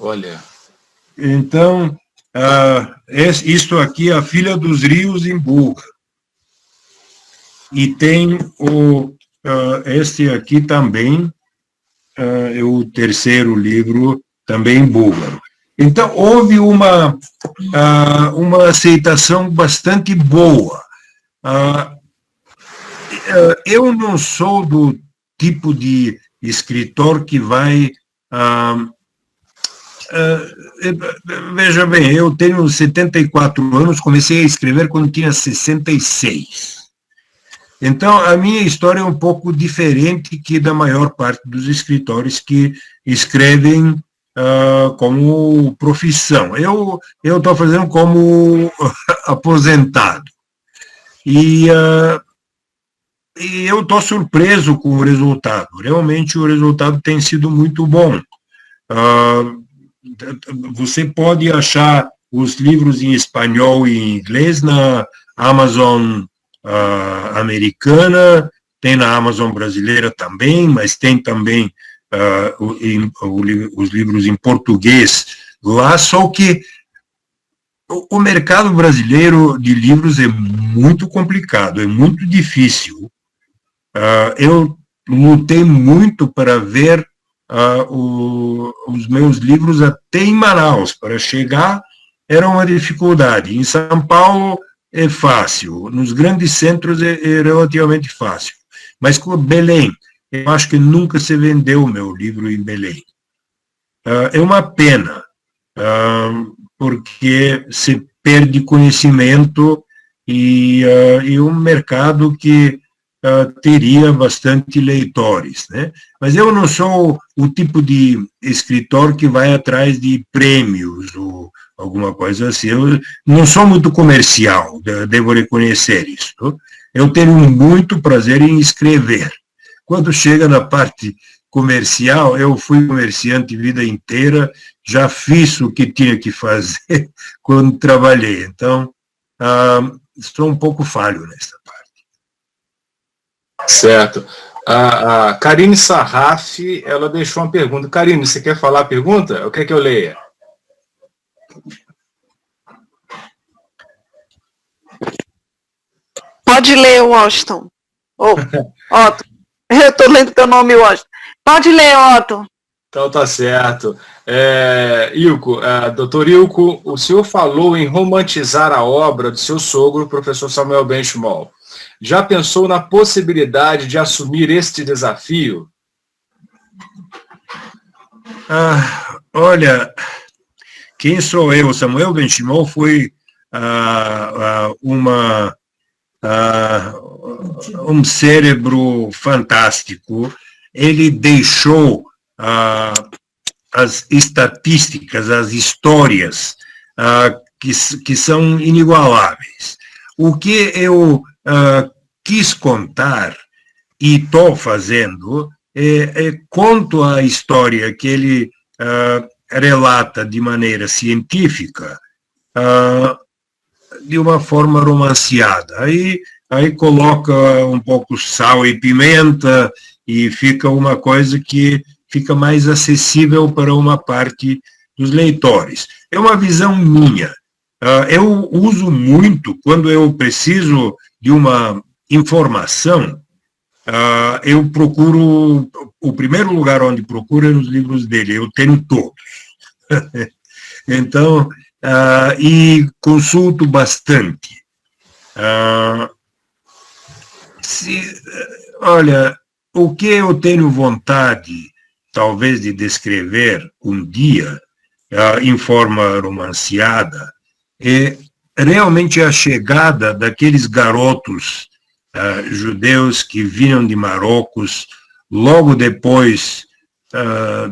Olha. Então, isto aqui é a Filha dos Rios em búlgaro. E tem este aqui também, é o terceiro livro, também em búlgaro. Então, houve uma aceitação bastante boa. Eu não sou do tipo de escritor que vai... veja bem, eu tenho 74 anos, comecei a escrever quando tinha 66. Então, a minha história é um pouco diferente que da maior parte dos escritores que escrevem como profissão. Eu estou fazendo como aposentado. E eu estou surpreso com o resultado. Realmente, o resultado tem sido muito bom. Você pode achar os livros em espanhol e em inglês na Amazon americana, tem na Amazon brasileira também, mas tem também os livros em português lá, só que o mercado brasileiro de livros é muito complicado, é muito difícil. Eu lutei muito para ver os meus livros até em Manaus. Para chegar era uma dificuldade. Em São Paulo é fácil, nos grandes centros é relativamente fácil. Mas com Belém, eu acho que nunca se vendeu o meu livro em Belém. É uma pena, porque se perde conhecimento e um mercado que teria bastante leitores, né? Mas eu não sou o tipo de escritor que vai atrás de prêmios ou alguma coisa assim. Eu não sou muito comercial, devo reconhecer isso. Eu tenho muito prazer em escrever. Quando chega na parte comercial, eu fui comerciante a vida inteira, já fiz o que tinha que fazer quando trabalhei. Então, estou um pouco falho nessa parte. Certo. A Karine Sarraf, ela deixou uma pergunta. Karine, você quer falar a pergunta? O que é que eu leia? Pode ler, Washington. Otto. Eu estou lendo teu nome, Washington. Pode ler, Otto. Então tá certo. Ilko, doutor Ilko, o senhor falou em romantizar a obra do seu sogro, o professor Samuel Benchimol. Já pensou na possibilidade de assumir este desafio? Olha, quem sou eu? Samuel Benchimol foi um cérebro fantástico. Ele deixou as estatísticas, as histórias que são inigualáveis. O que eu quis contar e estou fazendo conto a história que ele relata de maneira científica de uma forma romanceada. Aí coloca um pouco sal e pimenta e fica uma coisa que fica mais acessível para uma parte dos leitores. É uma visão minha. Eu uso muito, quando eu preciso de uma informação, eu procuro, o primeiro lugar onde procuro é nos livros dele, eu tenho todos. Então, e consulto bastante. Olha, o que eu tenho vontade, talvez, de descrever um dia, em forma romanceada, é realmente a chegada daqueles garotos judeus que vinham de Marrocos logo depois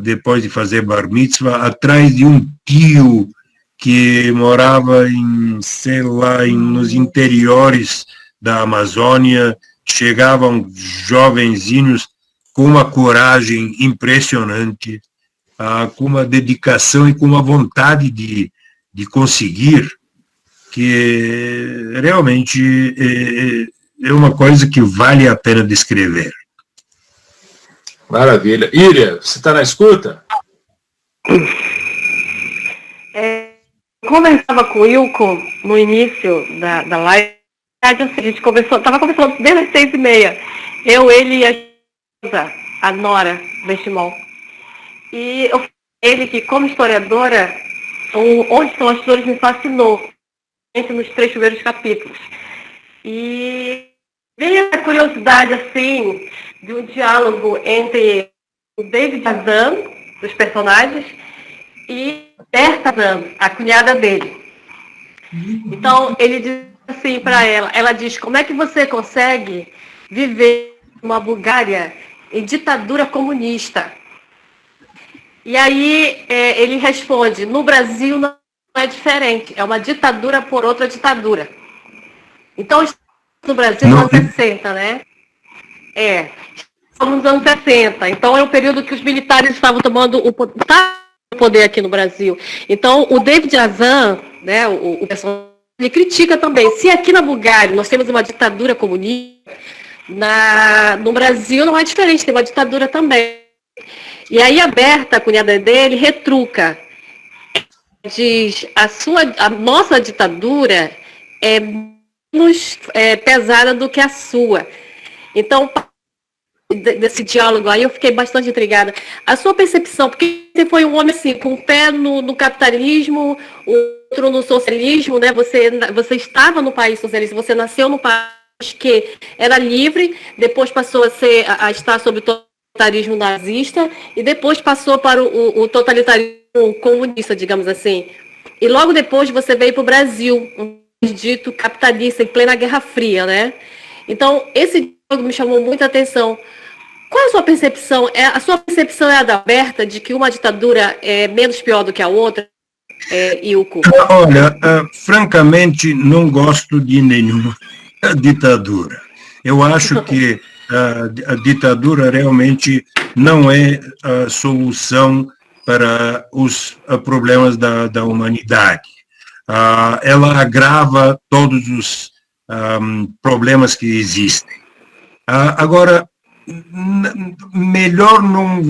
de fazer bar mitzvah, atrás de um tio que morava nos interiores da Amazônia. Chegavam jovenzinhos com uma coragem impressionante, com uma dedicação e com uma vontade de conseguir, que realmente é uma coisa que vale a pena descrever. Maravilha. Ilha, você está na escuta? conversava com o Ilko no início da live, a gente estava conversando desde as 6h30. Eu, ele e a esposa, a Nora Bestimol. E eu falei a ele que, como historiadora, Onde São as Flores me fascinou, nos 3 primeiros capítulos. E veio a curiosidade, assim, de um diálogo entre o David Azan, dos personagens, e Berta Azan, a cunhada dele. Então, ele diz assim para ela diz, como é que você consegue viver numa Bulgária em ditadura comunista? E aí ele responde, no Brasil não é diferente, é uma ditadura por outra ditadura. Então, no Brasil, nos anos 60, né? Estamos nos anos 60. Então, é o período que os militares estavam tomando o poder aqui no Brasil. Então, o David Azan, né, o personagem, ele critica também. Se aqui na Bulgária nós temos uma ditadura comunista, no Brasil não é diferente, tem uma ditadura também. E aí a Berta, a cunhada dele, retruca. Diz, a nossa ditadura é menos pesada do que a sua. Então, desse diálogo aí, eu fiquei bastante intrigada. A sua percepção, porque você foi um homem assim, com um pé no capitalismo, outro no socialismo, né? Você estava no país socialista, você nasceu no país que era livre, depois passou a estar sob o totalitarismo nazista, e depois passou para o totalitarismo comunista, digamos assim. E logo depois você veio para o Brasil, um país dito capitalista, em plena Guerra Fria, né? Então, esse diálogo me chamou muita atenção. Qual é a sua percepção? A sua percepção é a da Berta, de que uma ditadura é menos pior do que a outra? Ilko? Olha, francamente, não gosto de nenhuma ditadura. Eu acho que a ditadura realmente não é a solução para os problemas da humanidade. Ela agrava todos os problemas que existem. Agora, melhor não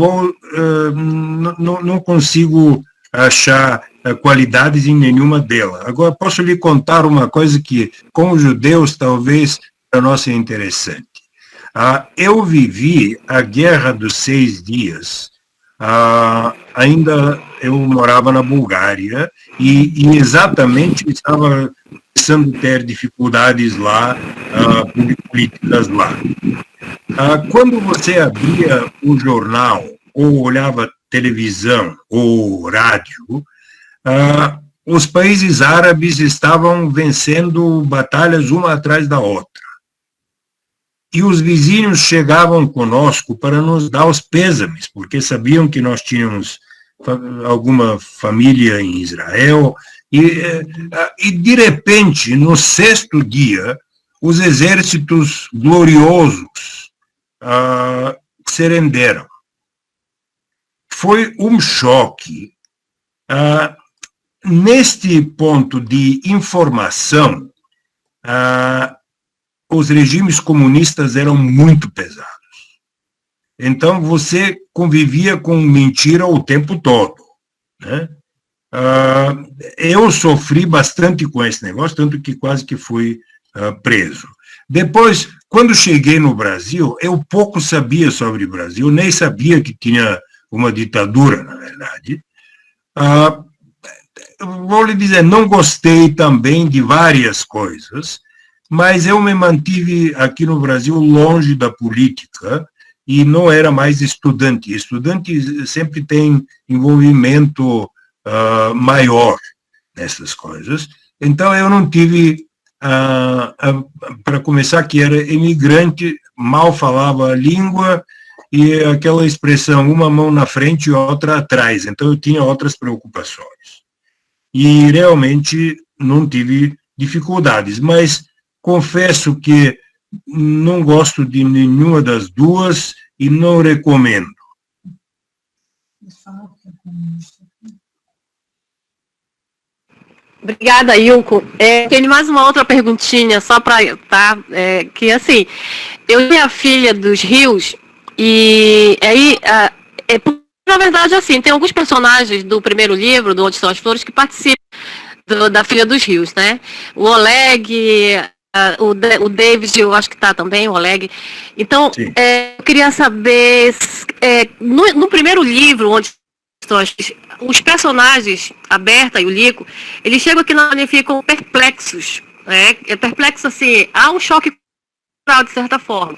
consigo achar qualidades em nenhuma delas. Agora, posso lhe contar uma coisa que, com os judeus, talvez para nós seja interessante. Eu vivi a Guerra dos 6 Dias, ainda eu morava na Bulgária, e exatamente estava começando a ter dificuldades lá, políticas lá. Quando você abria o jornal, ou olhava televisão, ou rádio, os países árabes estavam vencendo batalhas uma atrás da outra. E os vizinhos chegavam conosco para nos dar os pêsames, porque sabiam que nós tínhamos alguma família em Israel, e de repente, no 6º dia, os exércitos gloriosos se renderam. Foi um choque. Neste ponto de informação, os regimes comunistas eram muito pesados. Então, você convivia com mentira o tempo todo, né? Eu sofri bastante com esse negócio, tanto que quase que fui preso. Depois, quando cheguei no Brasil, eu pouco sabia sobre o Brasil, nem sabia que tinha uma ditadura, na verdade. Vou lhe dizer, não gostei também de várias coisas, mas eu me mantive aqui no Brasil longe da política e não era mais estudante. Estudante sempre tem envolvimento maior nessas coisas. Então, eu não tive, para começar, que era imigrante, mal falava a língua e aquela expressão, uma mão na frente e outra atrás. Então, eu tinha outras preocupações. E realmente não tive dificuldades, mas confesso que não gosto de nenhuma das duas e não recomendo. Obrigada, Ilko. Tenho mais uma outra perguntinha, só para, que assim, eu e a filha dos Rios, e aí, na verdade, assim, tem alguns personagens do primeiro livro, do Onde São as Flores, que participam da Filha dos Rios, né? O Oleg, o David, eu acho que tá também, o Oleg. Então, eu queria saber, no primeiro livro, onde estão os personagens, a Berta e o Lico, eles chegam aqui na Amazônia e ficam perplexos, né? Perplexos, assim, há um choque cultural, de certa forma.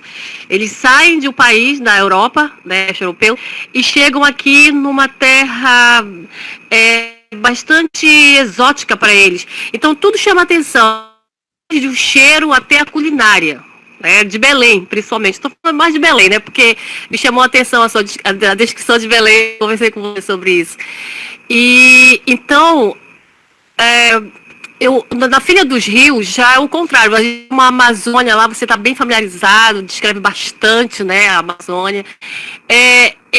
Eles saem de um país, da Europa, né, europeu, e chegam aqui numa terra bastante exótica para eles. Então, tudo chama atenção, desde o cheiro até a culinária, né, de Belém, principalmente. Estou falando mais de Belém, né, porque me chamou a atenção a descrição de Belém, conversei com você sobre isso. E, então, na Filha dos Rios, já é o contrário. Uma Amazônia lá, você está bem familiarizado, descreve bastante, né, a Amazônia.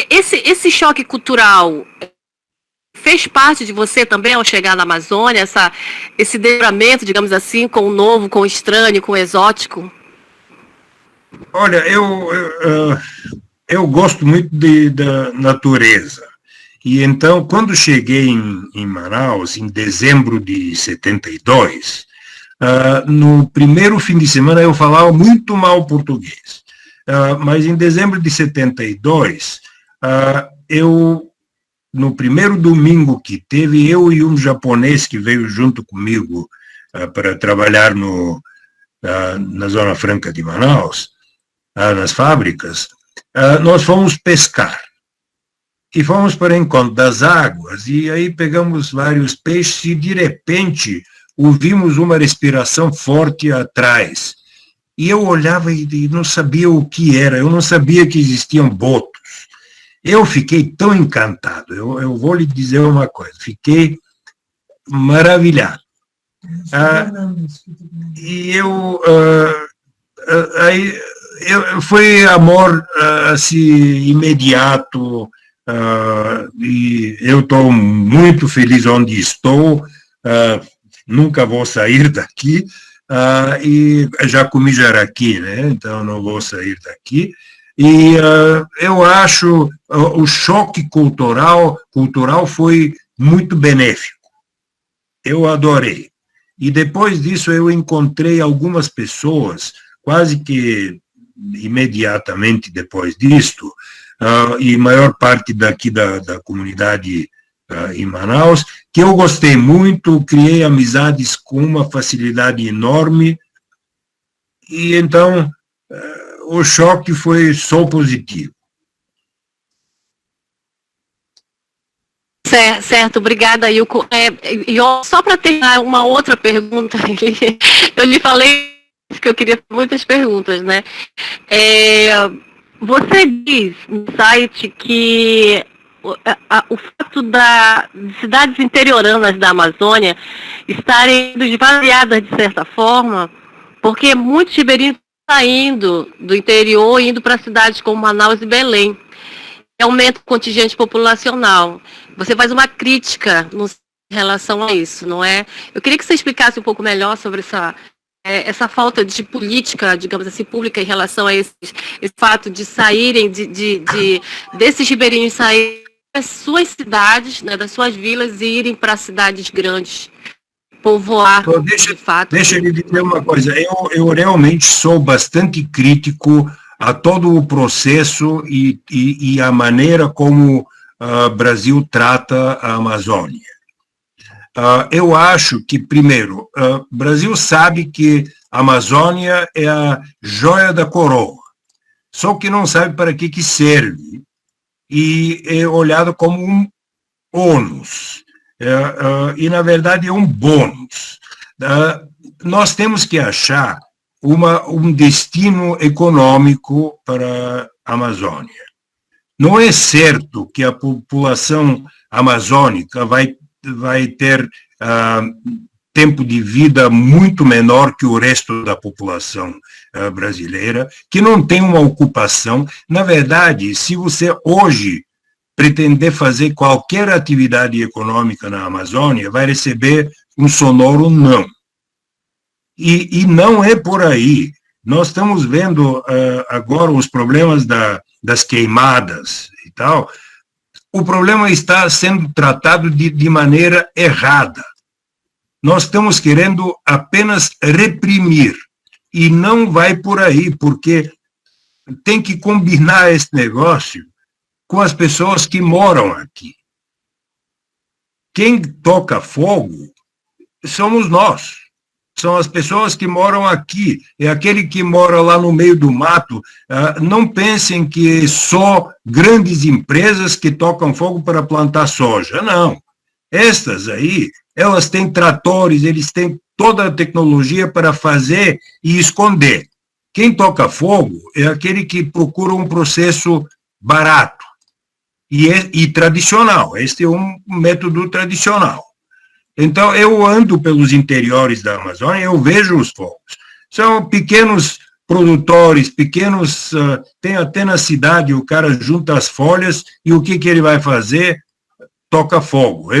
Esse choque cultural fez parte de você também ao chegar na Amazônia, esse desdobramento, digamos assim, com o novo, com o estranho, com o exótico? Olha, eu gosto muito da natureza. E então, quando cheguei em Manaus, em dezembro de 72, no primeiro fim de semana eu falava muito mal português. Mas em dezembro de 72, no primeiro domingo que teve, eu e um japonês que veio junto comigo para trabalhar na Zona Franca de Manaus, nas fábricas, nós fomos pescar. E fomos para o encontro das águas, e aí pegamos vários peixes, e de repente ouvimos uma respiração forte atrás. E eu olhava e não sabia o que era, eu não sabia que existiam botos. Eu fiquei tão encantado, eu vou lhe dizer uma coisa, fiquei maravilhado. E foi amor assim, imediato, e eu estou muito feliz onde estou, nunca vou sair daqui, e já comi jaraqui, né? Então não vou sair daqui. E eu acho o choque cultural foi muito benéfico. Eu adorei. E depois disso eu encontrei algumas pessoas, quase que imediatamente depois disto, e maior parte daqui da comunidade em Manaus, que eu gostei muito, criei amizades com uma facilidade enorme, e então o choque foi só positivo. Certo, obrigada, Ilko. Só para terminar uma outra pergunta, eu lhe falei que eu queria muitas perguntas, né? Você diz no site que o fato de cidades interioranas da Amazônia estarem desvaziadas de certa forma, porque muitos ribeirinhos estão saindo do interior e indo para cidades como Manaus e Belém. Aumenta o contingente populacional. Você faz uma crítica em relação a isso, não é? Eu queria que você explicasse um pouco melhor sobre essa falta de política, digamos assim, pública em relação a esse fato de saírem, desses ribeirinhos saírem das suas cidades, né, das suas vilas e irem para cidades grandes, povoar, de fato. Deixa eu lhe dizer uma coisa, eu realmente sou bastante crítico a todo o processo e a maneira como o Brasil trata a Amazônia. Eu acho que, primeiro, o Brasil sabe que a Amazônia é a joia da coroa, só que não sabe para que serve, e é olhado como um ônus, e, na verdade, é um bônus. Nós temos que achar um destino econômico para a Amazônia. Não é certo que a população amazônica vai ter tempo de vida muito menor que o resto da população brasileira, que não tem uma ocupação. Na verdade, se você hoje pretender fazer qualquer atividade econômica na Amazônia, vai receber um sonoro não. E não é por aí. Nós estamos vendo agora os problemas das queimadas e tal. O problema está sendo tratado de maneira errada. Nós estamos querendo apenas reprimir, e não vai por aí, porque tem que combinar esse negócio com as pessoas que moram aqui. Quem toca fogo somos nós, são as pessoas que moram aqui, é aquele que mora lá no meio do mato. Não pensem que só grandes empresas que tocam fogo para plantar soja, não. Estas aí, elas têm tratores, eles têm toda a tecnologia para fazer e esconder. Quem toca fogo é aquele que procura um processo barato e tradicional. Este é um método tradicional. Então, eu ando pelos interiores da Amazônia, eu vejo os fogos. São pequenos produtores, pequenos... tem até na cidade, o cara junta as folhas e o que ele vai fazer? Toca fogo. É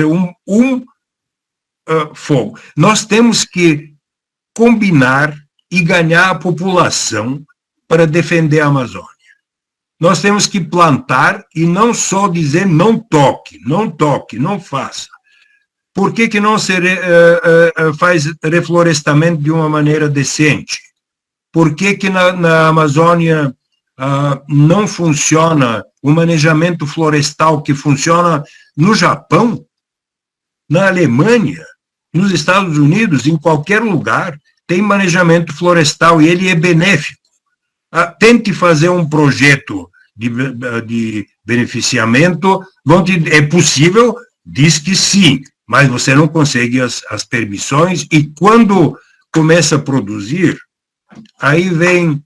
fogo. Nós temos que combinar e ganhar a população para defender a Amazônia. Nós temos que plantar e não só dizer não toque, não faça. Por que não se faz reflorestamento de uma maneira decente? Por que na Amazônia não funciona o manejamento florestal que funciona no Japão, na Alemanha, nos Estados Unidos, em qualquer lugar, tem manejamento florestal e ele é benéfico. Tente fazer um projeto de beneficiamento, é possível, diz que sim, mas você não consegue as permissões, e quando começa a produzir, aí vem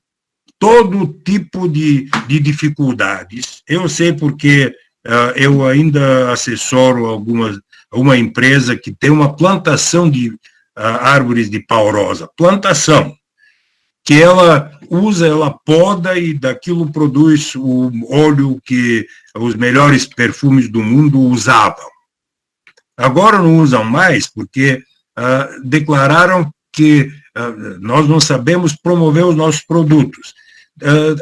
todo tipo de dificuldades. Eu sei porque eu ainda assessoro uma empresa que tem uma plantação de árvores de pau-rosa, plantação, que ela poda e daquilo produz o óleo que os melhores perfumes do mundo usavam. Agora não usam mais porque declararam que nós não sabemos promover os nossos produtos.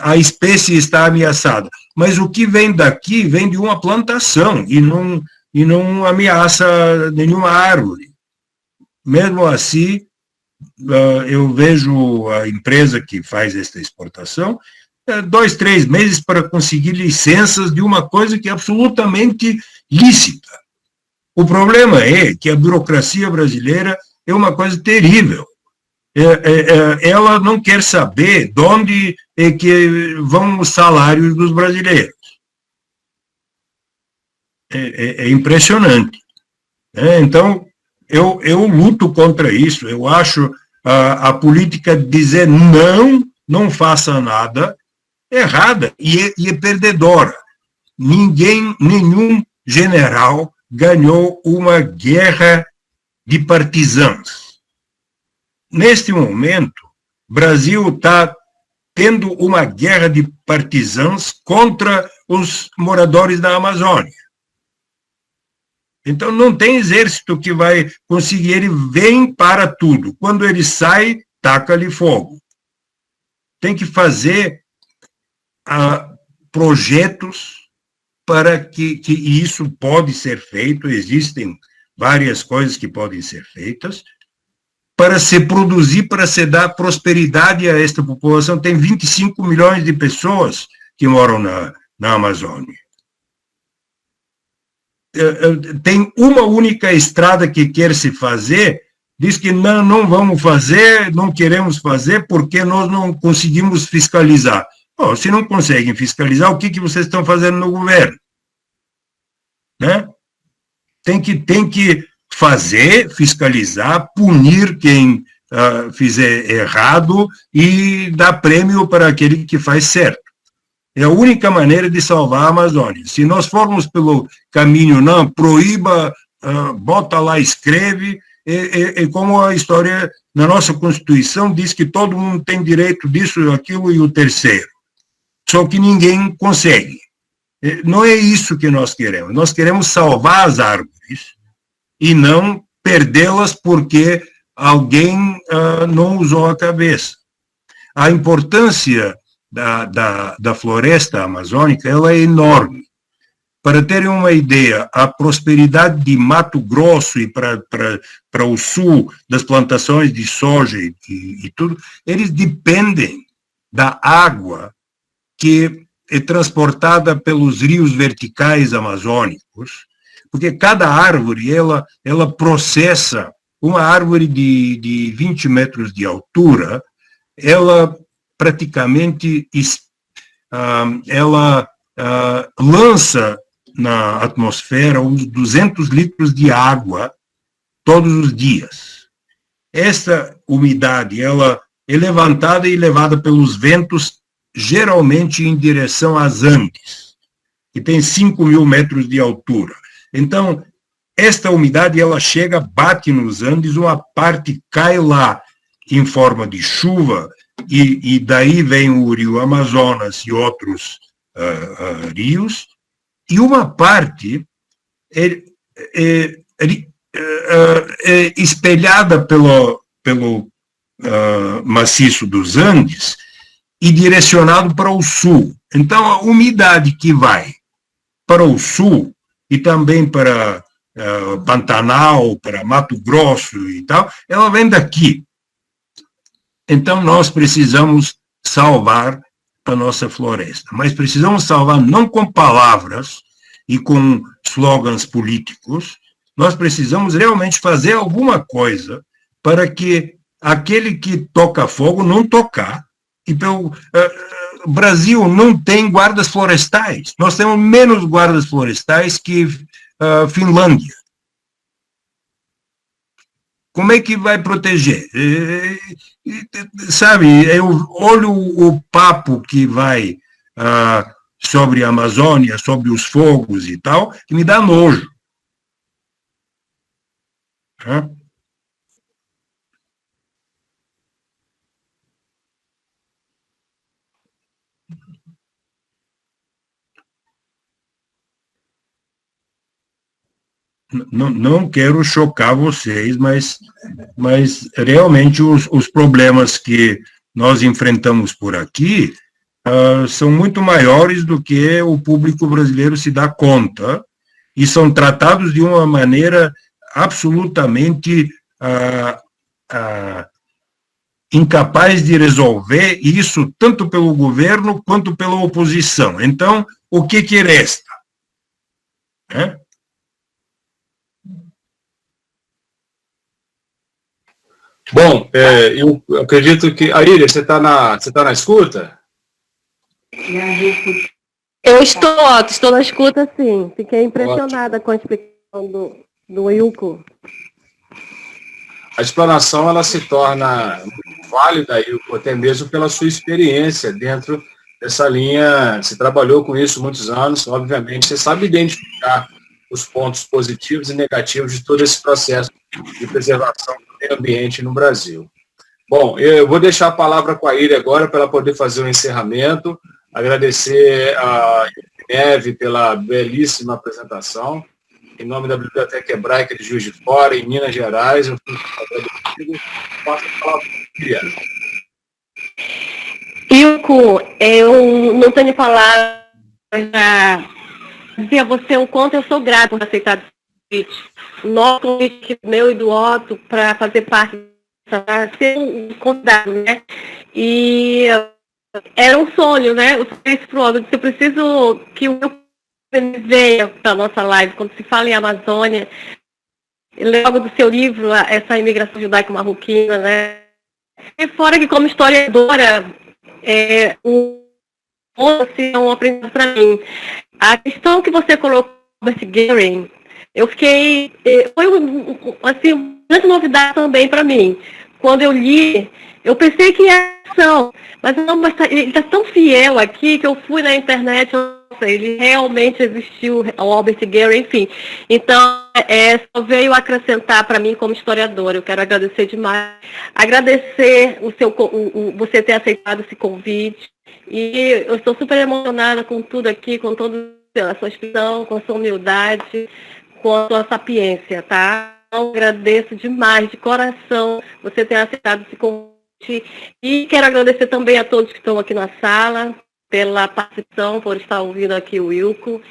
A espécie está ameaçada. Mas o que vem daqui vem de uma plantação e não ameaça nenhuma árvore. Mesmo assim, eu vejo a empresa que faz esta exportação 2, 3 meses para conseguir licenças de uma coisa que é absolutamente lícita. O problema é que a burocracia brasileira é uma coisa terrível. Ela não quer saber de onde é que vão os salários dos brasileiros. É impressionante. Então, eu luto contra isso. Eu acho a política de dizer não faça nada, errada e é perdedora. Nenhum general ganhou uma guerra de partisãos. Neste momento, o Brasil está tendo uma guerra de partisãos contra os moradores da Amazônia. Então, não tem exército que vai conseguir, ele vem para tudo. Quando ele sai, taca-lhe fogo. Tem que fazer projetos para que isso pode ser feito, existem várias coisas que podem ser feitas, para se produzir, para se dar prosperidade a esta população. Tem 25 milhões de pessoas que moram na Amazônia. Tem uma única estrada que quer se fazer, diz que não vamos fazer, não queremos fazer, porque nós não conseguimos fiscalizar. Se não conseguem fiscalizar, o que vocês estão fazendo no governo? Né? Tem que fazer, fiscalizar, punir quem fizer errado e dar prêmio para aquele que faz certo. É a única maneira de salvar a Amazônia. Se nós formos pelo caminho, não, proíba, bota lá, escreve, como a história na nossa Constituição diz que todo mundo tem direito disso, aquilo e o terceiro. Só que ninguém consegue. Não é isso que nós queremos. Nós queremos salvar as árvores e não perdê-las porque alguém não usou a cabeça. A importância da floresta amazônica ela é enorme. Para terem uma ideia, a prosperidade de Mato Grosso e para o sul, das plantações de soja e tudo, eles dependem da água que é transportada pelos rios verticais amazônicos, porque cada árvore, ela processa, uma árvore de 20 metros de altura, ela praticamente lança na atmosfera uns 200 litros de água todos os dias. Essa umidade, ela é levantada e levada pelos ventos, geralmente em direção às Andes, que tem 5.000 metros de altura. Então, esta umidade, ela chega, bate nos Andes, uma parte cai lá em forma de chuva, e daí vem o rio Amazonas e outros rios, e uma parte é espelhada pelo maciço dos Andes e direcionado para o sul. Então, a umidade que vai para o sul e também para Pantanal, para Mato Grosso e tal, ela vem daqui. Então, nós precisamos salvar a nossa floresta, mas precisamos salvar não com palavras e com slogans políticos, nós precisamos realmente fazer alguma coisa para que aquele que toca fogo não tocar. E o Brasil não tem guardas florestais, nós temos menos guardas florestais que Finlândia. Como é que vai proteger? Sabe, eu olho o papo que vai sobre a Amazônia, sobre os fogos e tal, que me dá nojo. Não quero chocar vocês, mas realmente os problemas que nós enfrentamos por aqui são muito maiores do que o público brasileiro se dá conta e são tratados de uma maneira absolutamente incapaz de resolver isso tanto pelo governo quanto pela oposição. Então, o que resta? Bom, eu acredito que... Aília, você está na escuta? Eu estou na escuta, sim. Fiquei impressionada com a explicação do Wilco. A explanação, ela se torna muito válida, Wilco, até mesmo pela sua experiência dentro dessa linha. Você trabalhou com isso muitos anos, obviamente, você sabe identificar os pontos positivos e negativos de todo esse processo de preservação do meio ambiente no Brasil. Bom, eu vou deixar a palavra com a Aília agora para ela poder fazer o encerramento, agradecer a Neve pela belíssima apresentação, em nome da Biblioteca Hebraica de Juiz de Fora, em Minas Gerais, eu fico agradecido. Passo a palavra para a Aília. Ilko, eu não tenho palavras para dizer a você o quanto eu sou grato por aceitar esse convite. O nosso convite meu e do Otto para fazer parte para ser um convidado, né? E era um sonho, né? Eu disse pro Otto, eu preciso que o meu venha para a nossa live, quando se fala em Amazônia, logo do seu livro, essa imigração judaico-marroquina, né? E fora que como historiadora, é um aprendizado para mim. A questão que você colocou, Robert Goering, eu fiquei, foi assim, uma grande novidade também para mim. Quando eu li, eu pensei que era ação, mas não, ele está tão fiel aqui que eu fui na internet, ele realmente existiu, o Robert Goering, enfim. Então, só veio acrescentar para mim como historiadora. Eu quero agradecer demais. Agradecer você ter aceitado esse convite. E eu estou super emocionada com tudo aqui, com toda a sua expressão, com a sua humildade, com a sua sapiência, tá? Eu agradeço demais, de coração, você ter aceitado esse convite. E quero agradecer também a todos que estão aqui na sala, pela participação, por estar ouvindo aqui o Wilco.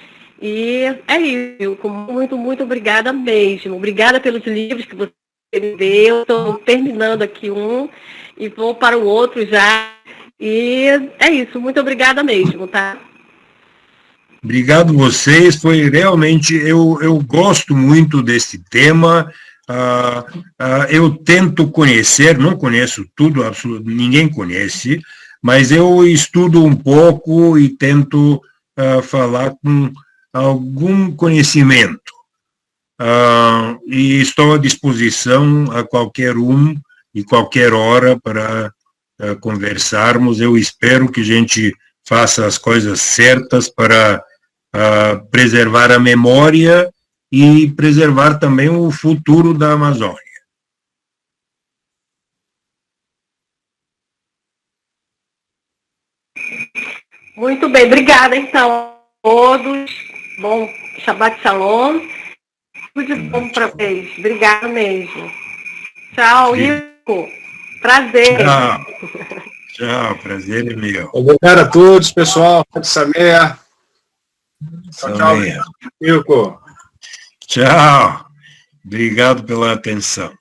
E é isso, muito, muito obrigada mesmo. Obrigada pelos livros que você me deu. Estou terminando aqui um e vou para o outro já. E é isso, muito obrigada mesmo, tá? Obrigado vocês, foi realmente, eu gosto muito desse tema, eu tento conhecer, não conheço tudo, ninguém conhece, mas eu estudo um pouco e tento falar com algum conhecimento. E estou à disposição a qualquer um e qualquer hora para conversarmos. Eu espero que a gente faça as coisas certas para preservar a memória e preservar também o futuro da Amazônia. Muito bem, obrigada então a todos. Bom, Shabbat Shalom. Tudo de bom para vocês. Obrigada mesmo. Tchau, Ico. Prazer. Tchau. Tchau, prazer é meu. Obrigado a todos, pessoal. Samer. Tchau, Ico. Tchau. Obrigado pela atenção.